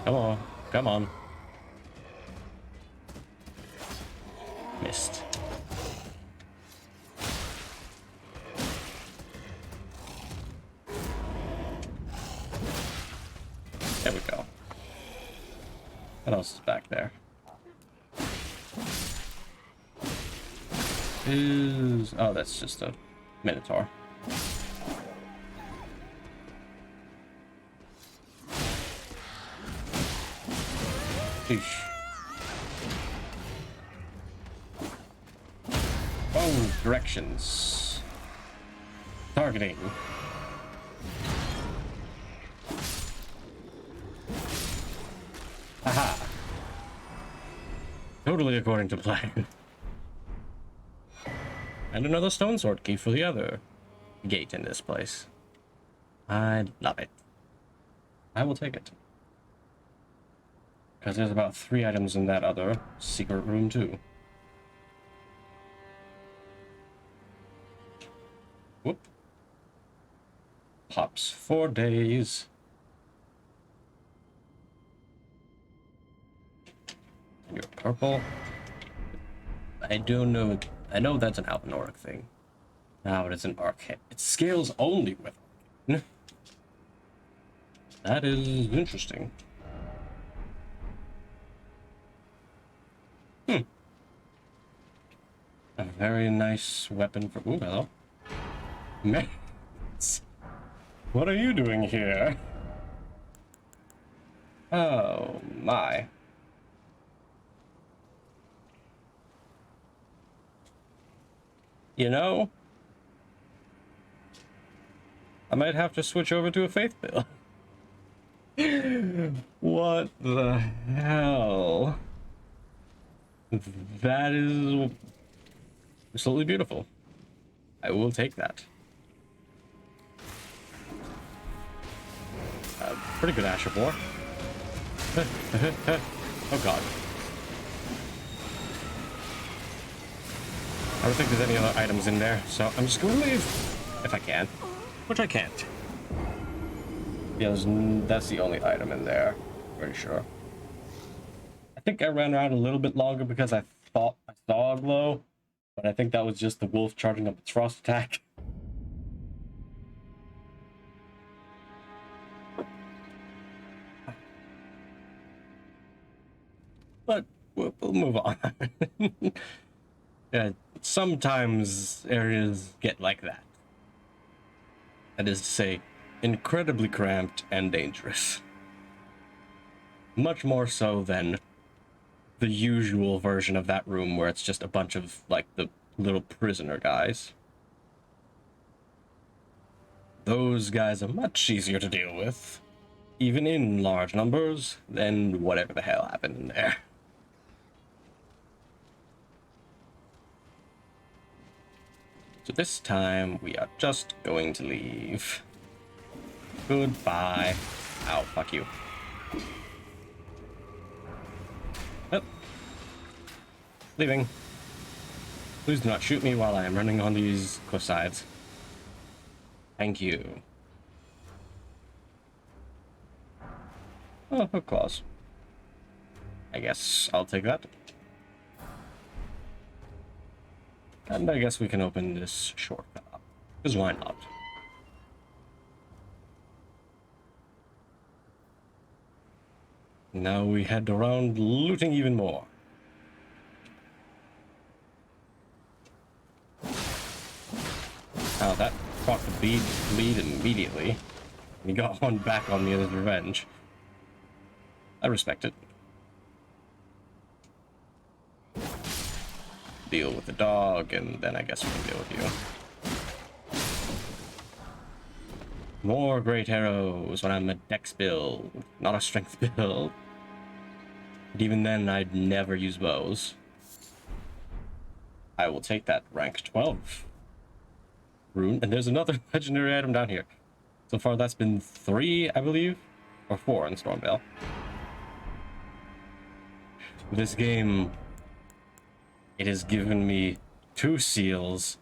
Come on, come on. Missed. There we go. What else is back there? Oh, that's just a Minotaur. Eesh. Oh, directions. Targeting. Aha. Totally according to plan. And another stone sword key for the other gate in this place. I love it. I will take it. Because there's about 3 items in that other secret room too. Whoop. Pops 4 days. You're purple. I don't know. I know that's an Albanoric thing. Now it is an arcane. It scales only with arcane. That is interesting. A very nice weapon for. Ooh, hello. Mats. What are you doing here? Oh my. You know, I might have to switch over to a faith build. What the hell? That is absolutely beautiful. I will take that. Pretty good Ash of War. Oh god. I don't think there's any other items in there, so I'm just gonna leave. If I can. Which I can't. Yeah, that's the only item in there. Pretty sure. I think I ran around a little bit longer because I thought I saw a glow, but I think that was just the wolf charging up its frost attack. But we'll move on. Yeah, sometimes areas get like that. That is to say, incredibly cramped and dangerous. Much more so than the usual version of that room where it's just a bunch of, like, the little prisoner guys. Those guys are much easier to deal with, even in large numbers, than whatever the hell happened in there. So this time, we are just going to leave. Goodbye. Ow, fuck you. Oh. Leaving. Please do not shoot me while I am running on these cliff sides. Thank you. Oh, hook claws. I guess I'll take that. And I guess we can open this shortcut. Because why not? Now we head around looting even more. Oh, that proc the bleed immediately. He got one back on me as revenge. I respect it. Deal with the dog, and then I guess we can deal with you. More great arrows when I'm a dex build, not a strength build. But even then, I'd never use bows. I will take that rank 12 rune, and there's another legendary item down here. So far, that's been 3, I believe, or 4 in Stormvale. This game, it has given me 2 seals,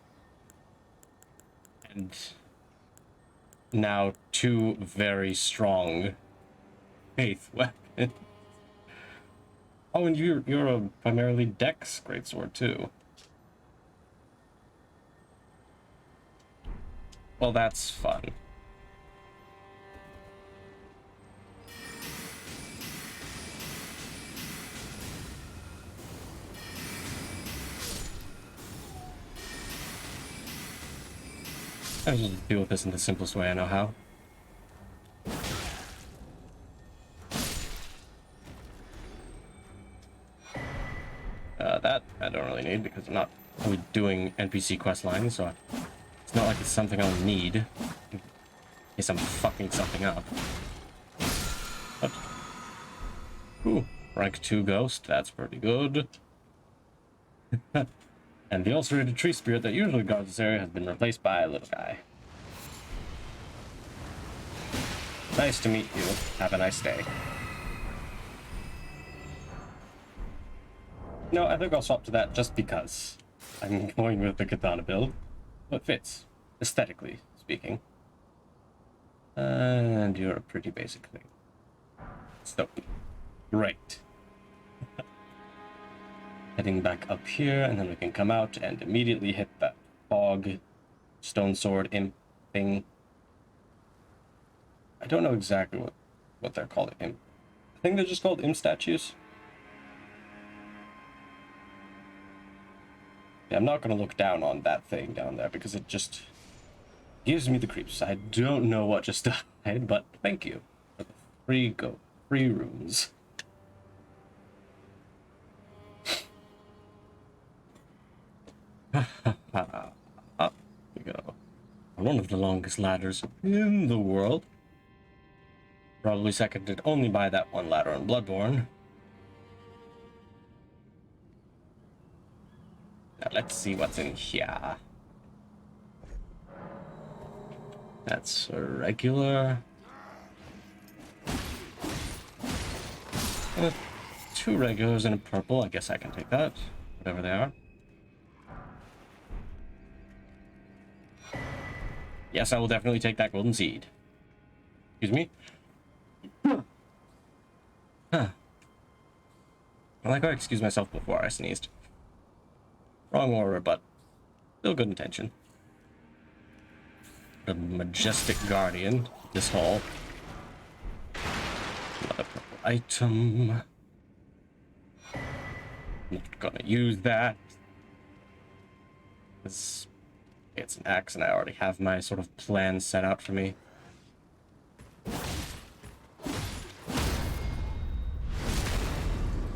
and now 2 very strong faith weapons. Oh, and you're a primarily dex greatsword too. Well, that's fun. I'll just deal with this in the simplest way I know how. That I don't really need because I'm not really doing NPC quest lines, so it's not like it's something I'll need in case I'm fucking something up. But, ooh, rank 2 ghost, that's pretty good. And the ulcerated tree spirit that usually guards this area has been replaced by a little guy. Nice to meet you. Have a nice day. No, I think I'll swap to that just because I'm going with the katana build. It fits, aesthetically speaking. And you're a pretty basic thing. So, great. Heading back up here, and then we can come out and immediately hit that fog stone sword imp thing. I don't know exactly what they're called. Imp. I think they're just called imp statues. Yeah, I'm not going to look down on that thing down there because it just gives me the creeps. I don't know what just died, but thank you for the free rooms. Up we go. One of the longest ladders in the world. Probably seconded only by that one ladder in Bloodborne. Now let's see what's in here. That's a regular. 2 regulars and a purple. I guess I can take that. Whatever they are. Yes, I will definitely take that golden seed. Excuse me. Huh. I like how I excused myself before I sneezed. Wrong order, but still good intention. A majestic guardian, this hall. Another purple item. Not gonna use that. It's an axe, and I already have my sort of plan set out for me.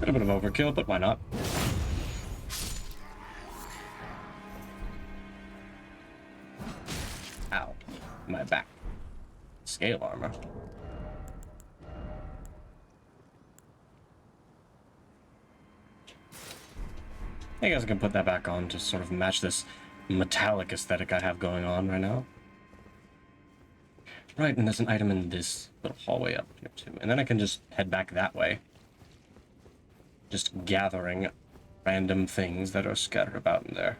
A bit of overkill, but why not? Ow, my back. Scale armor. I guess I can put that back on to sort of match this metallic aesthetic I have going on right now. Right, and there's an item in this little hallway up here too. And then I can just head back that way. Just gathering random things that are scattered about in there.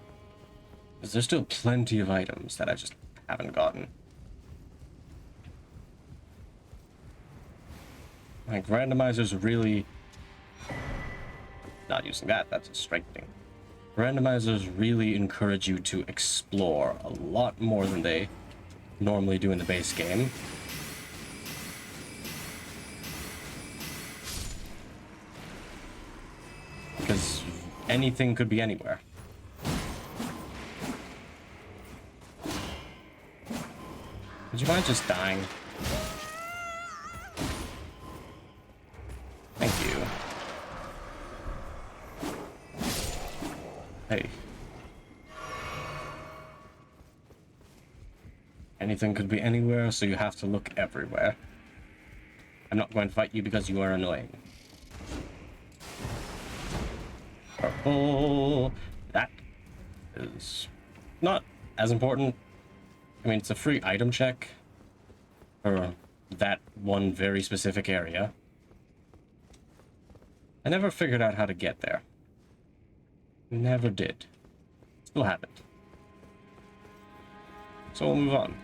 Because there's still plenty of items that I just haven't gotten. Like, Randomizer's really... Not using that, that's a strengthening. Randomizers really encourage you to explore a lot more than they normally do in the base game. Because anything could be anywhere. Would you mind just dying? Thank you. Hey. Anything could be anywhere, so you have to look everywhere. I'm not going to fight you because you are annoying. Purple. That is not as important. I mean, it's a free item check for that one very specific area. I never figured out how to get there. Never did. Still haven't. So we'll move on.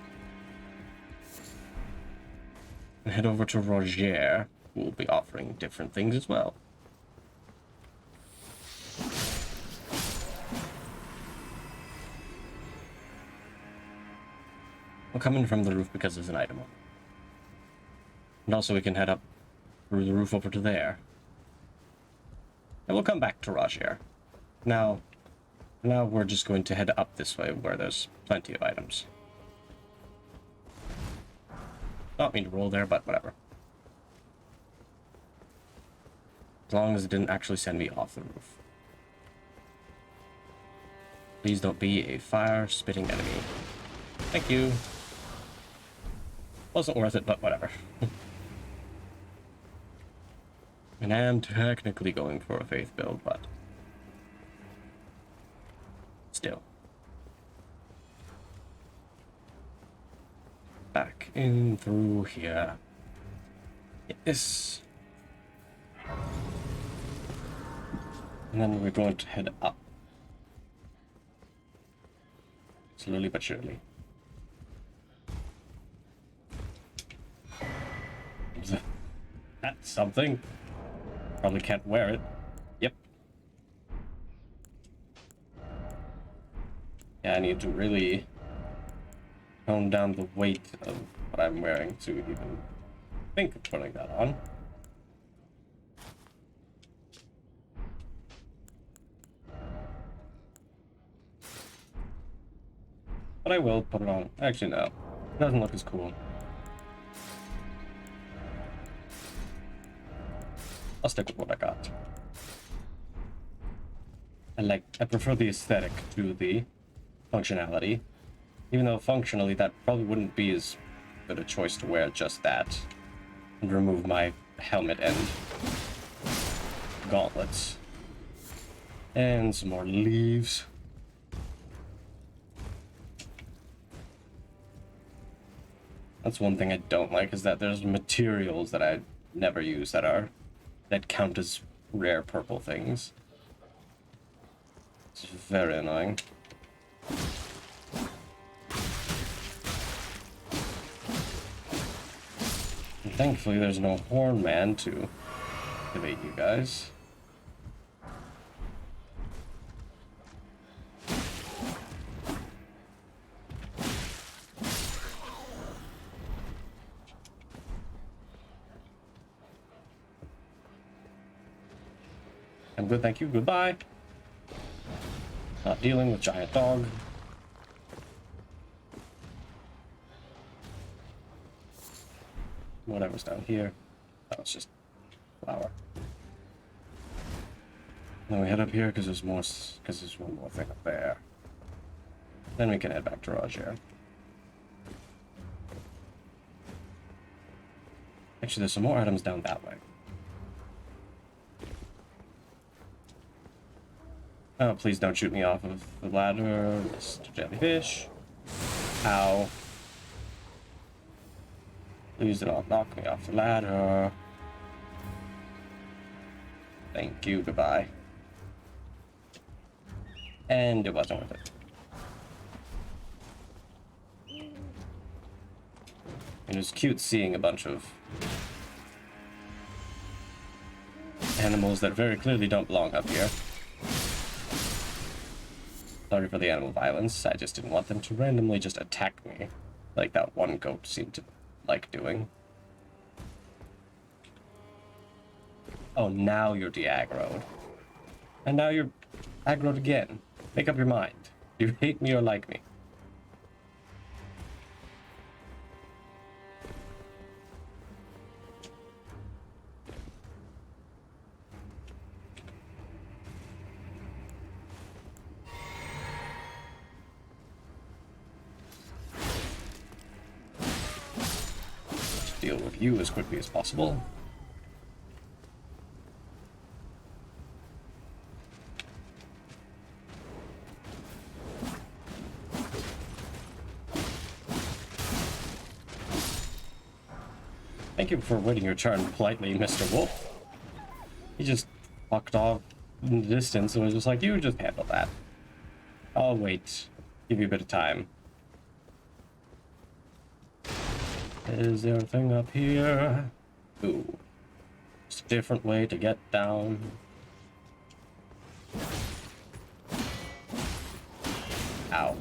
And head over to Roger, who will be offering different things as well. We'll come in from the roof because there's an item on it. And also we can head up through the roof over to there. And we'll come back to Roger. Now we're just going to head up this way where there's plenty of items. Not mean to roll there, but whatever. As long as it didn't actually send me off the roof. Please don't be a fire-spitting enemy. Thank you. Wasn't worth it, but whatever. And I am technically going for a faith build, but still. Back in through here. Yes. And then we're going to head up. Slowly but surely. That's something. Probably can't wear it. Yep. Yeah, I need to really tone down the weight of what I'm wearing to even think of putting that on. But I will put it on. Actually, no. It doesn't look as cool. I'll stick with what I got. I prefer the aesthetic to the functionality. Even though functionally that probably wouldn't be as good a choice to wear just that. And remove my helmet and gauntlets. And some more leaves. That's one thing I don't like, is that there's materials that I never use that count as rare purple things. It's very annoying. And thankfully there's no horn man to activate you guys. I'm good, thank you, goodbye. Not dealing with giant dog. Whatever's down here. Oh, it's just flour. Then we head up here because there's one more thing up there. Then we can head back to Roger. Actually, there's some more items down that way. Oh, please don't shoot me off of the ladder, Mr. Jellyfish. Ow. Please do not knock me off the ladder. Thank you, goodbye. And it wasn't worth it. It was cute seeing a bunch of animals that very clearly don't belong up here. sorry for the animal violence. I just didn't want them to randomly just attack me, like that one goat seemed to like doing. Oh, now you're de-aggroed. And now you're aggroed again. Make up your mind. Do you hate me or like me? Deal with you as quickly as possible. Thank you for waiting your turn politely, Mr. Wolf. He just walked off in the distance and was just like, you just handle that. I'll wait. Give you a bit of time. Is there a thing up here? Ooh. Just a different way to get down. Ow.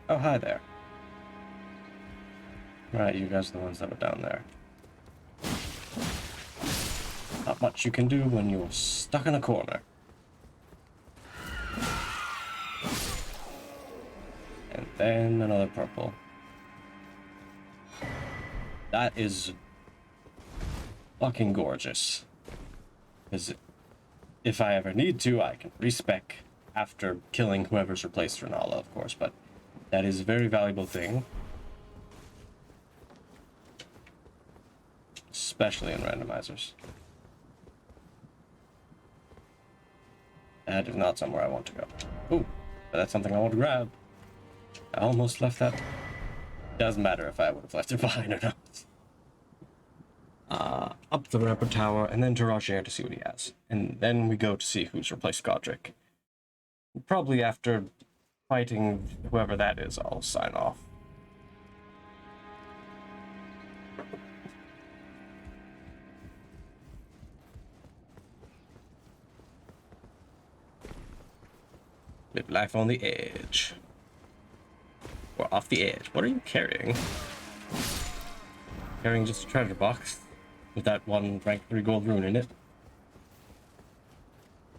Oh, hi there. Right, you guys are the ones that were down there. Not much you can do when you're stuck in a corner. And then another purple. That is fucking gorgeous. Because if I ever need to, I can respec after killing whoever's replaced Renala, of course, but that is a very valuable thing. Especially in randomizers. That is not somewhere I want to go. Ooh, but that's something I want to grab. I almost left that. Doesn't matter if I would have left it behind or not. Up the Rapper Tower, and then to Roger to see what he has. And then we go to see who's replaced Godric. Probably after fighting whoever that is, I'll sign off. Live life on the edge. Or off the edge. What are you carrying? Carrying just a treasure box with that one rank 3 gold rune in it.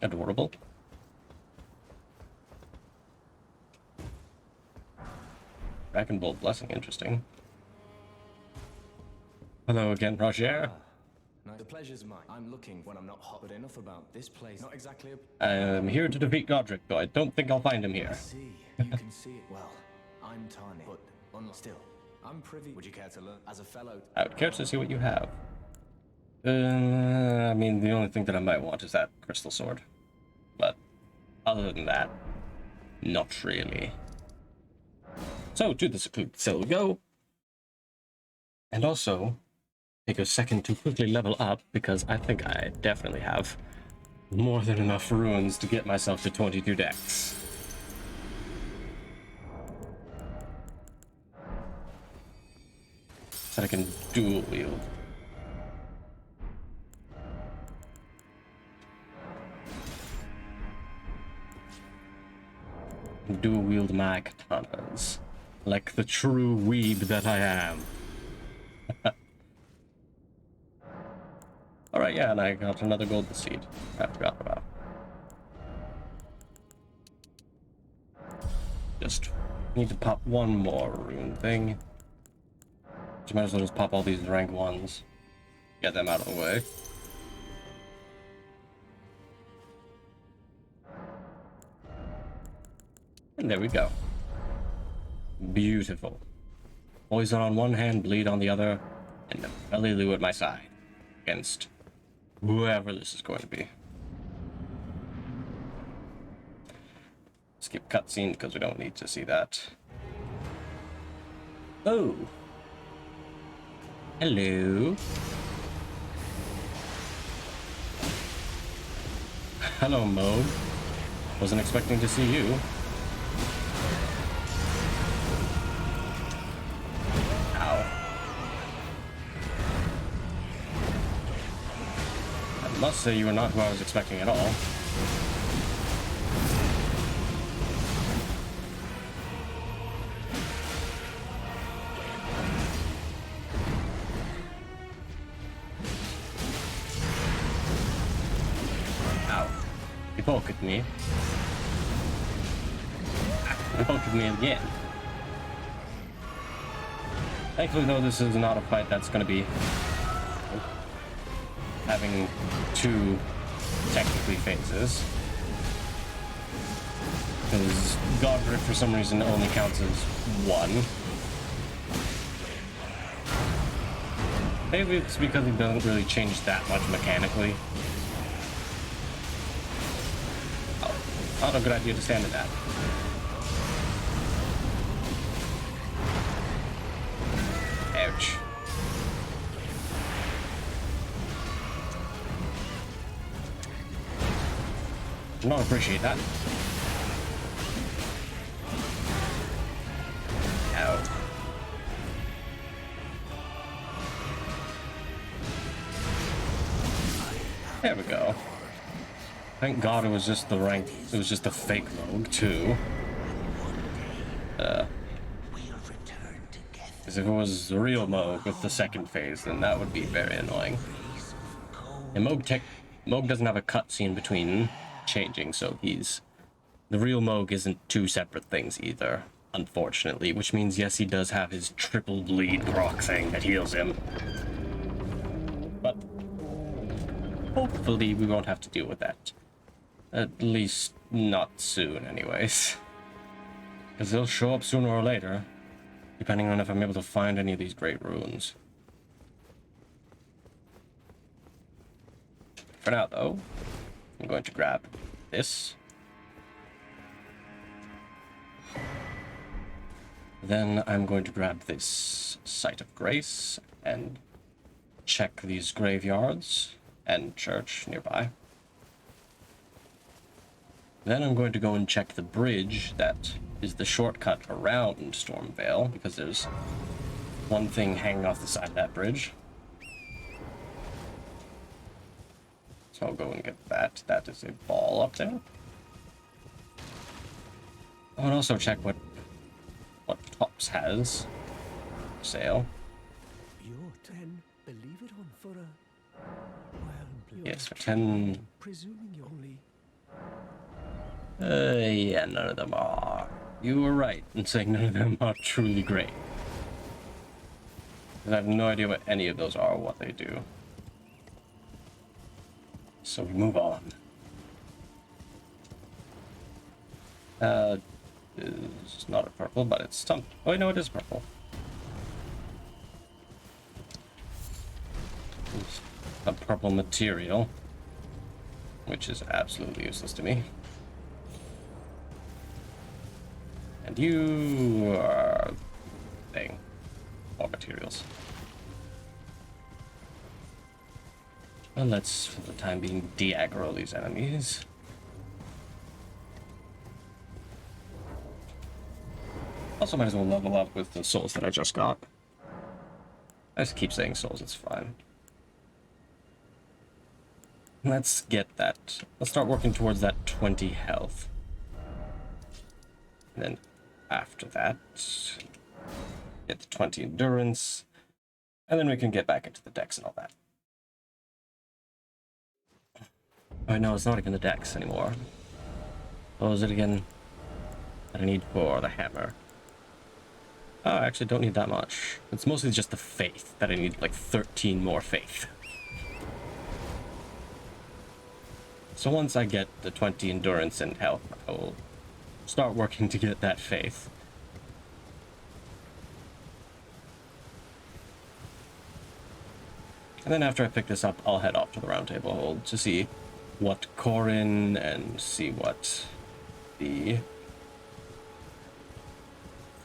Adorable. Dragon Bolt Blessing, interesting. Hello again, Roger. No, the pleasure's mine. I'm looking when I'm not hot, but enough about this place. Not exactly a... I'm here to defeat Godric, though I don't think I'll find him here. See, you can see it. Well, I'm Tani, but still, I'm privy. Would you care to learn as a fellow? I would care to see what you have. I mean, the only thing that I might want is that crystal sword. But other than that, not really. So, to the secluded cell we go. And also, take a second to quickly level up, because I think I definitely have more than enough runes to get myself to 22 decks. So that I can dual wield. Dual wield my katanas. Like the true weeb that I am. Alright, yeah, and I got another golden seed. I forgot about. Just need to pop one more rune thing. You might as well just pop all these rank 1s. Get them out of the way. And there we go. Beautiful. Poison on one hand, bleed on the other, and a Belly at my side. Against whoever this is going to be. Skip cutscene because we don't need to see that. Oh. Hello. Hello, Mo. Wasn't expecting to see you. Ow. Must say you are not who I was expecting at all. Ow. You poked at me. You poked at me again. Thankfully, though, this is not a fight that's going to be having two technically phases. Because Godric, for some reason, only counts as one. Maybe it's because he doesn't really change that much mechanically. Oh, not a good idea to stand in that. Ouch. I don't appreciate that. Ow. There we go. Thank God it was just the rank. It was just a fake rogue too. Because if it was the real Moog with the second phase, then that would be very annoying. And Moog doesn't have a cutscene between changing, so the real Moog isn't two separate things either, unfortunately, which means yes, he does have his triple bleed proc thing that heals him. But hopefully we won't have to deal with that. At least not soon anyways. Because they'll show up sooner or later, depending on if I'm able to find any of these great runes. For now, though, I'm going to grab this. Then I'm going to grab this Site of Grace and check these graveyards and church nearby. Then I'm going to go and check the bridge that is the shortcut around Stormvale, because there's one thing hanging off the side of that bridge. So I'll go and get that. That is a ball up there. I will also check what Tops has for sale. Your 10, believe it on for a... Well, Yes, for 10. presuming you only... Yeah, none of them are. You were right in saying none of them are truly great. I have no idea what any of those are or what they do. So we move on. It's not a purple, but it's some. Oh, no, it is purple. It's a purple material, which is absolutely useless to me. And you are thing. More materials. Well, let's, for the time being, de-aggro these enemies. Also, might as well level up with the souls that I just got. I just keep saying souls, it's fine. Let's get that. Let's start working towards that 20 health. And then after that, get the 20 endurance. And then we can get back into the dex and all that. Oh no, it's not even the dex anymore. What was it again that I need for the hammer? Oh, I actually don't need that much. It's mostly just the faith that I need, like 13 more faith. So once I get the 20 endurance and health, I will start working to get that faith. And then after I pick this up, I'll head off to the Round Table Hold to see what Corin and see what the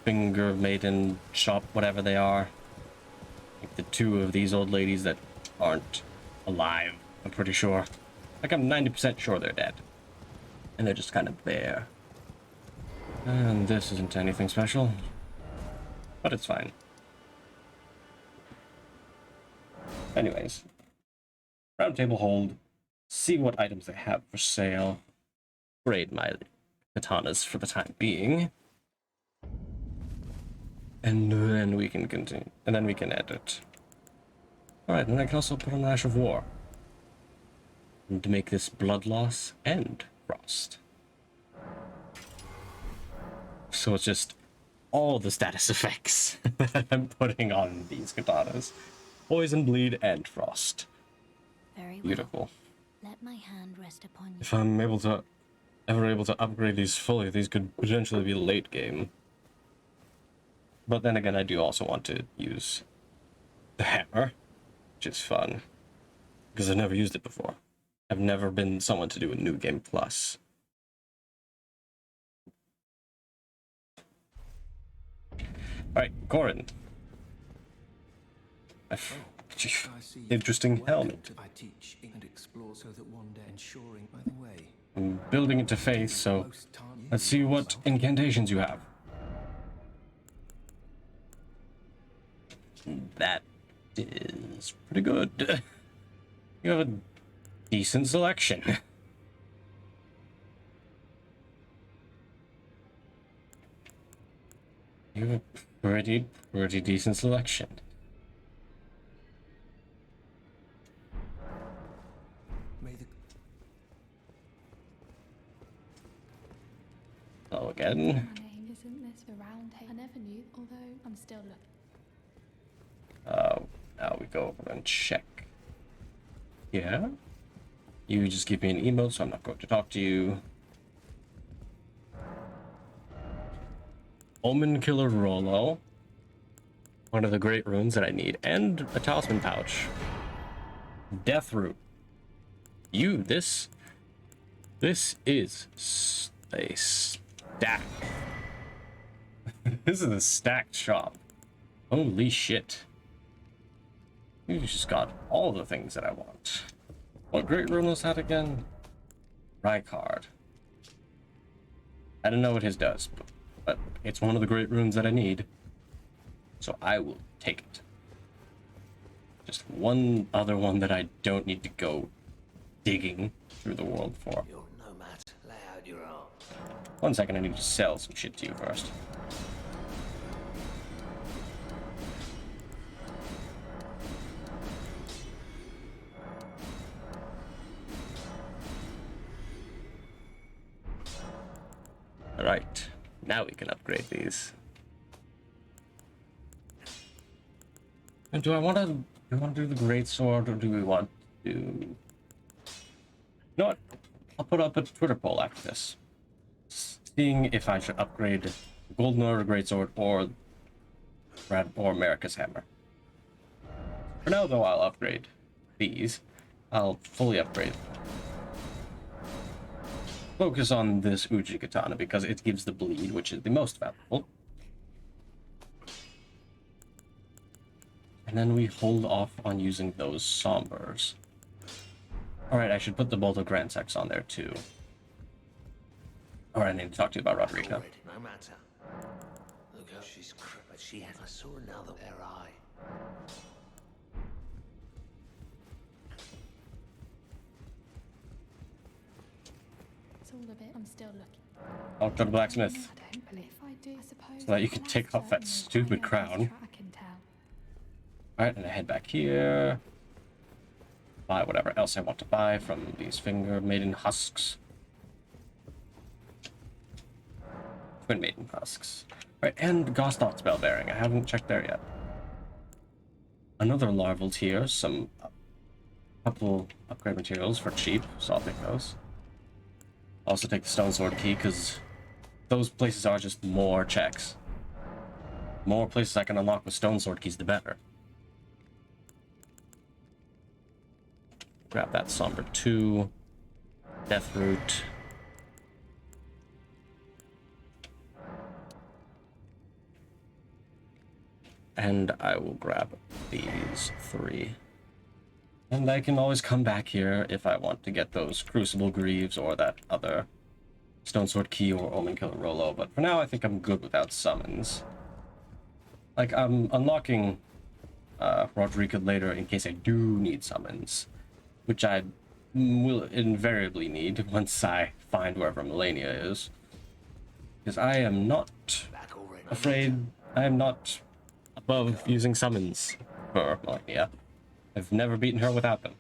Finger Maiden shop, whatever they are. Like the two of these old ladies that aren't alive, I'm pretty sure. Like I'm 90% sure they're dead. And they're just kind of there. And this isn't anything special. But it's fine. Anyways. Round Table Hold. see what items they have for sale. Grade my katanas for the time being. And then we can continue. And then we can edit. Alright, and I can also put on Ash of War. And to make this blood loss and frost. So it's just all the status effects that I'm putting on these katanas. Poison, bleed, and frost. Very well. Beautiful. Let my hand rest upon you. If I'm ever able to upgrade these fully, these could potentially be late game. But then again, I do also want to use the hammer, which is fun, because I've never used it before. I've never been someone to do a new game plus. Alright, Corin. I see. Interesting helmet. I teach and explore so that one day ensuring, by the way. I'm building it to faith, so let's see what incantations you have. That is pretty good. You have a decent selection. You have a pretty decent selection. May the Hello again. My name isn't this the round table? I never knew, although I'm still looking. Now we go over and check. Yeah? You just give me an emote, so I'm not going to talk to you. Omen Killer Rolo. One of the great runes that I need. And a talisman pouch. Death Root. This is a stack. This is a stacked shop. Holy shit. You just got all the things that I want. What great rune was that again? Rykard. I don't know what his does, but it's one of the great runes that I need. So I will take it. Just one other one that I don't need to go digging through the world for. You're nomad. Lay out your arms. 1 second, I need to sell some shit to you first. Alright, now we can upgrade these. And do I want to do the great sword, or do we want to do... You know what? I'll put up a Twitter poll after this, seeing if I should upgrade Golden Order Greatsword or America's Hammer. For now, though, I'll upgrade these. I'll fully upgrade. Focus on this Uji Katana because it gives the bleed, which is the most valuable. And then we hold off on using those sombers. Alright, I should put the Bolt of Grand Sex on there too. Alright, I need to talk to you about Rodrigo. Already, no matter. Look how she's but she had. I saw another their eye. It's all a bit. I'm still looking. Talk to the blacksmith. I don't believe if I do. I suppose. So that you can I'll take off that certainly stupid find out crown. this track and tell. Alright, and I head back here. Buy whatever else I want to buy from these Finger Maiden Husks. Twin Maiden Husks. Alright, and Gosthawk Spell Bearing. I haven't checked there yet. Another larval tier, some couple upgrade materials for cheap, so I'll take those. Also take the Stone Sword Key, because those places are just more checks. More places I can unlock with Stone Sword Keys, the better. Grab that Somber 2. Death Root. And I will grab these 3. And I can always come back here if I want to get those Crucible Greaves or that other Stone Sword Key or Omen Killer Rolo. But for now, I think I'm good without summons. Like, I'm unlocking Rodrigo later in case I do need summons. Which I will invariably need once I find wherever Melania is. Because I am not Back over in afraid, I am not above using summons for Melania. I've never beaten her without them.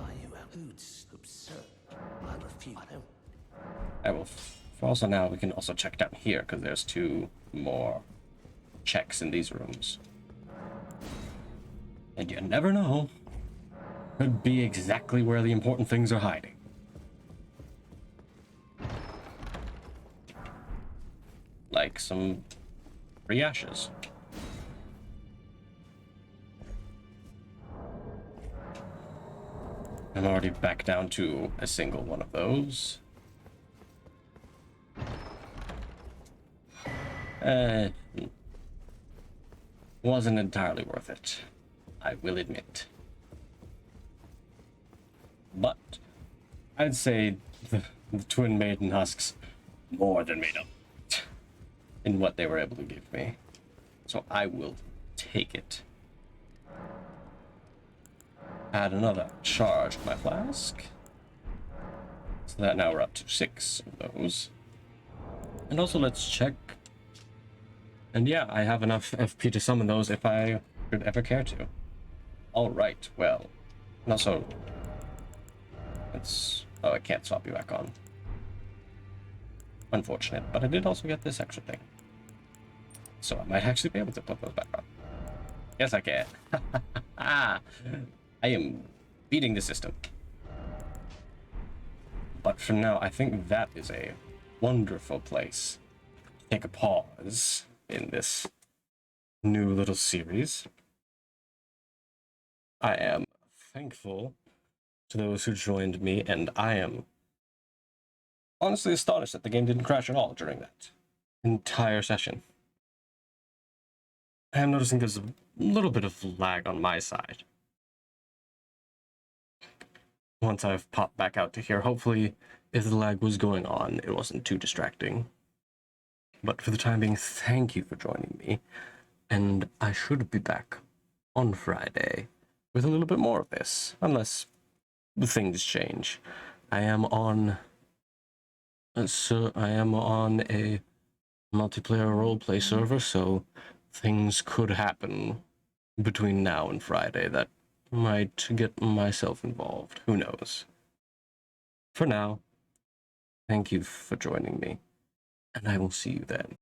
Are you out? Who's absurd? I refuse. I don't. I will. For also now, we can also check down here because there's 2 more checks in these rooms. And you never know. Could be exactly where the important things are hiding. Like some free ashes. I'm already back down to a single one of those. Wasn't entirely worth it, I will admit. But I'd say the Twin Maiden husks more than made up in what they were able to give me. So I will take it. Add another charge to my flask. So that now we're up to 6 of those. And also let's check. And yeah, I have enough FP to summon those if I should ever care to. Alright, well. And also, it's... Oh, I can't swap you back on. Unfortunate, but I did also get this extra thing. So I might actually be able to put those back on. Yes, I can. I am beating the system. But for now, I think that is a wonderful place to take a pause in this new little series. I am thankful to those who joined me, and I am honestly astonished that the game didn't crash at all during that entire session. I am noticing there's a little bit of lag on my side. Once I've popped back out to here, hopefully, if the lag was going on, it wasn't too distracting. But for the time being, thank you for joining me, and I should be back on Friday with a little bit more of this, unless things change. I am on a multiplayer roleplay server, so things could happen between now and Friday that might get myself involved. Who knows? For now, thank you for joining me, and I will see you then.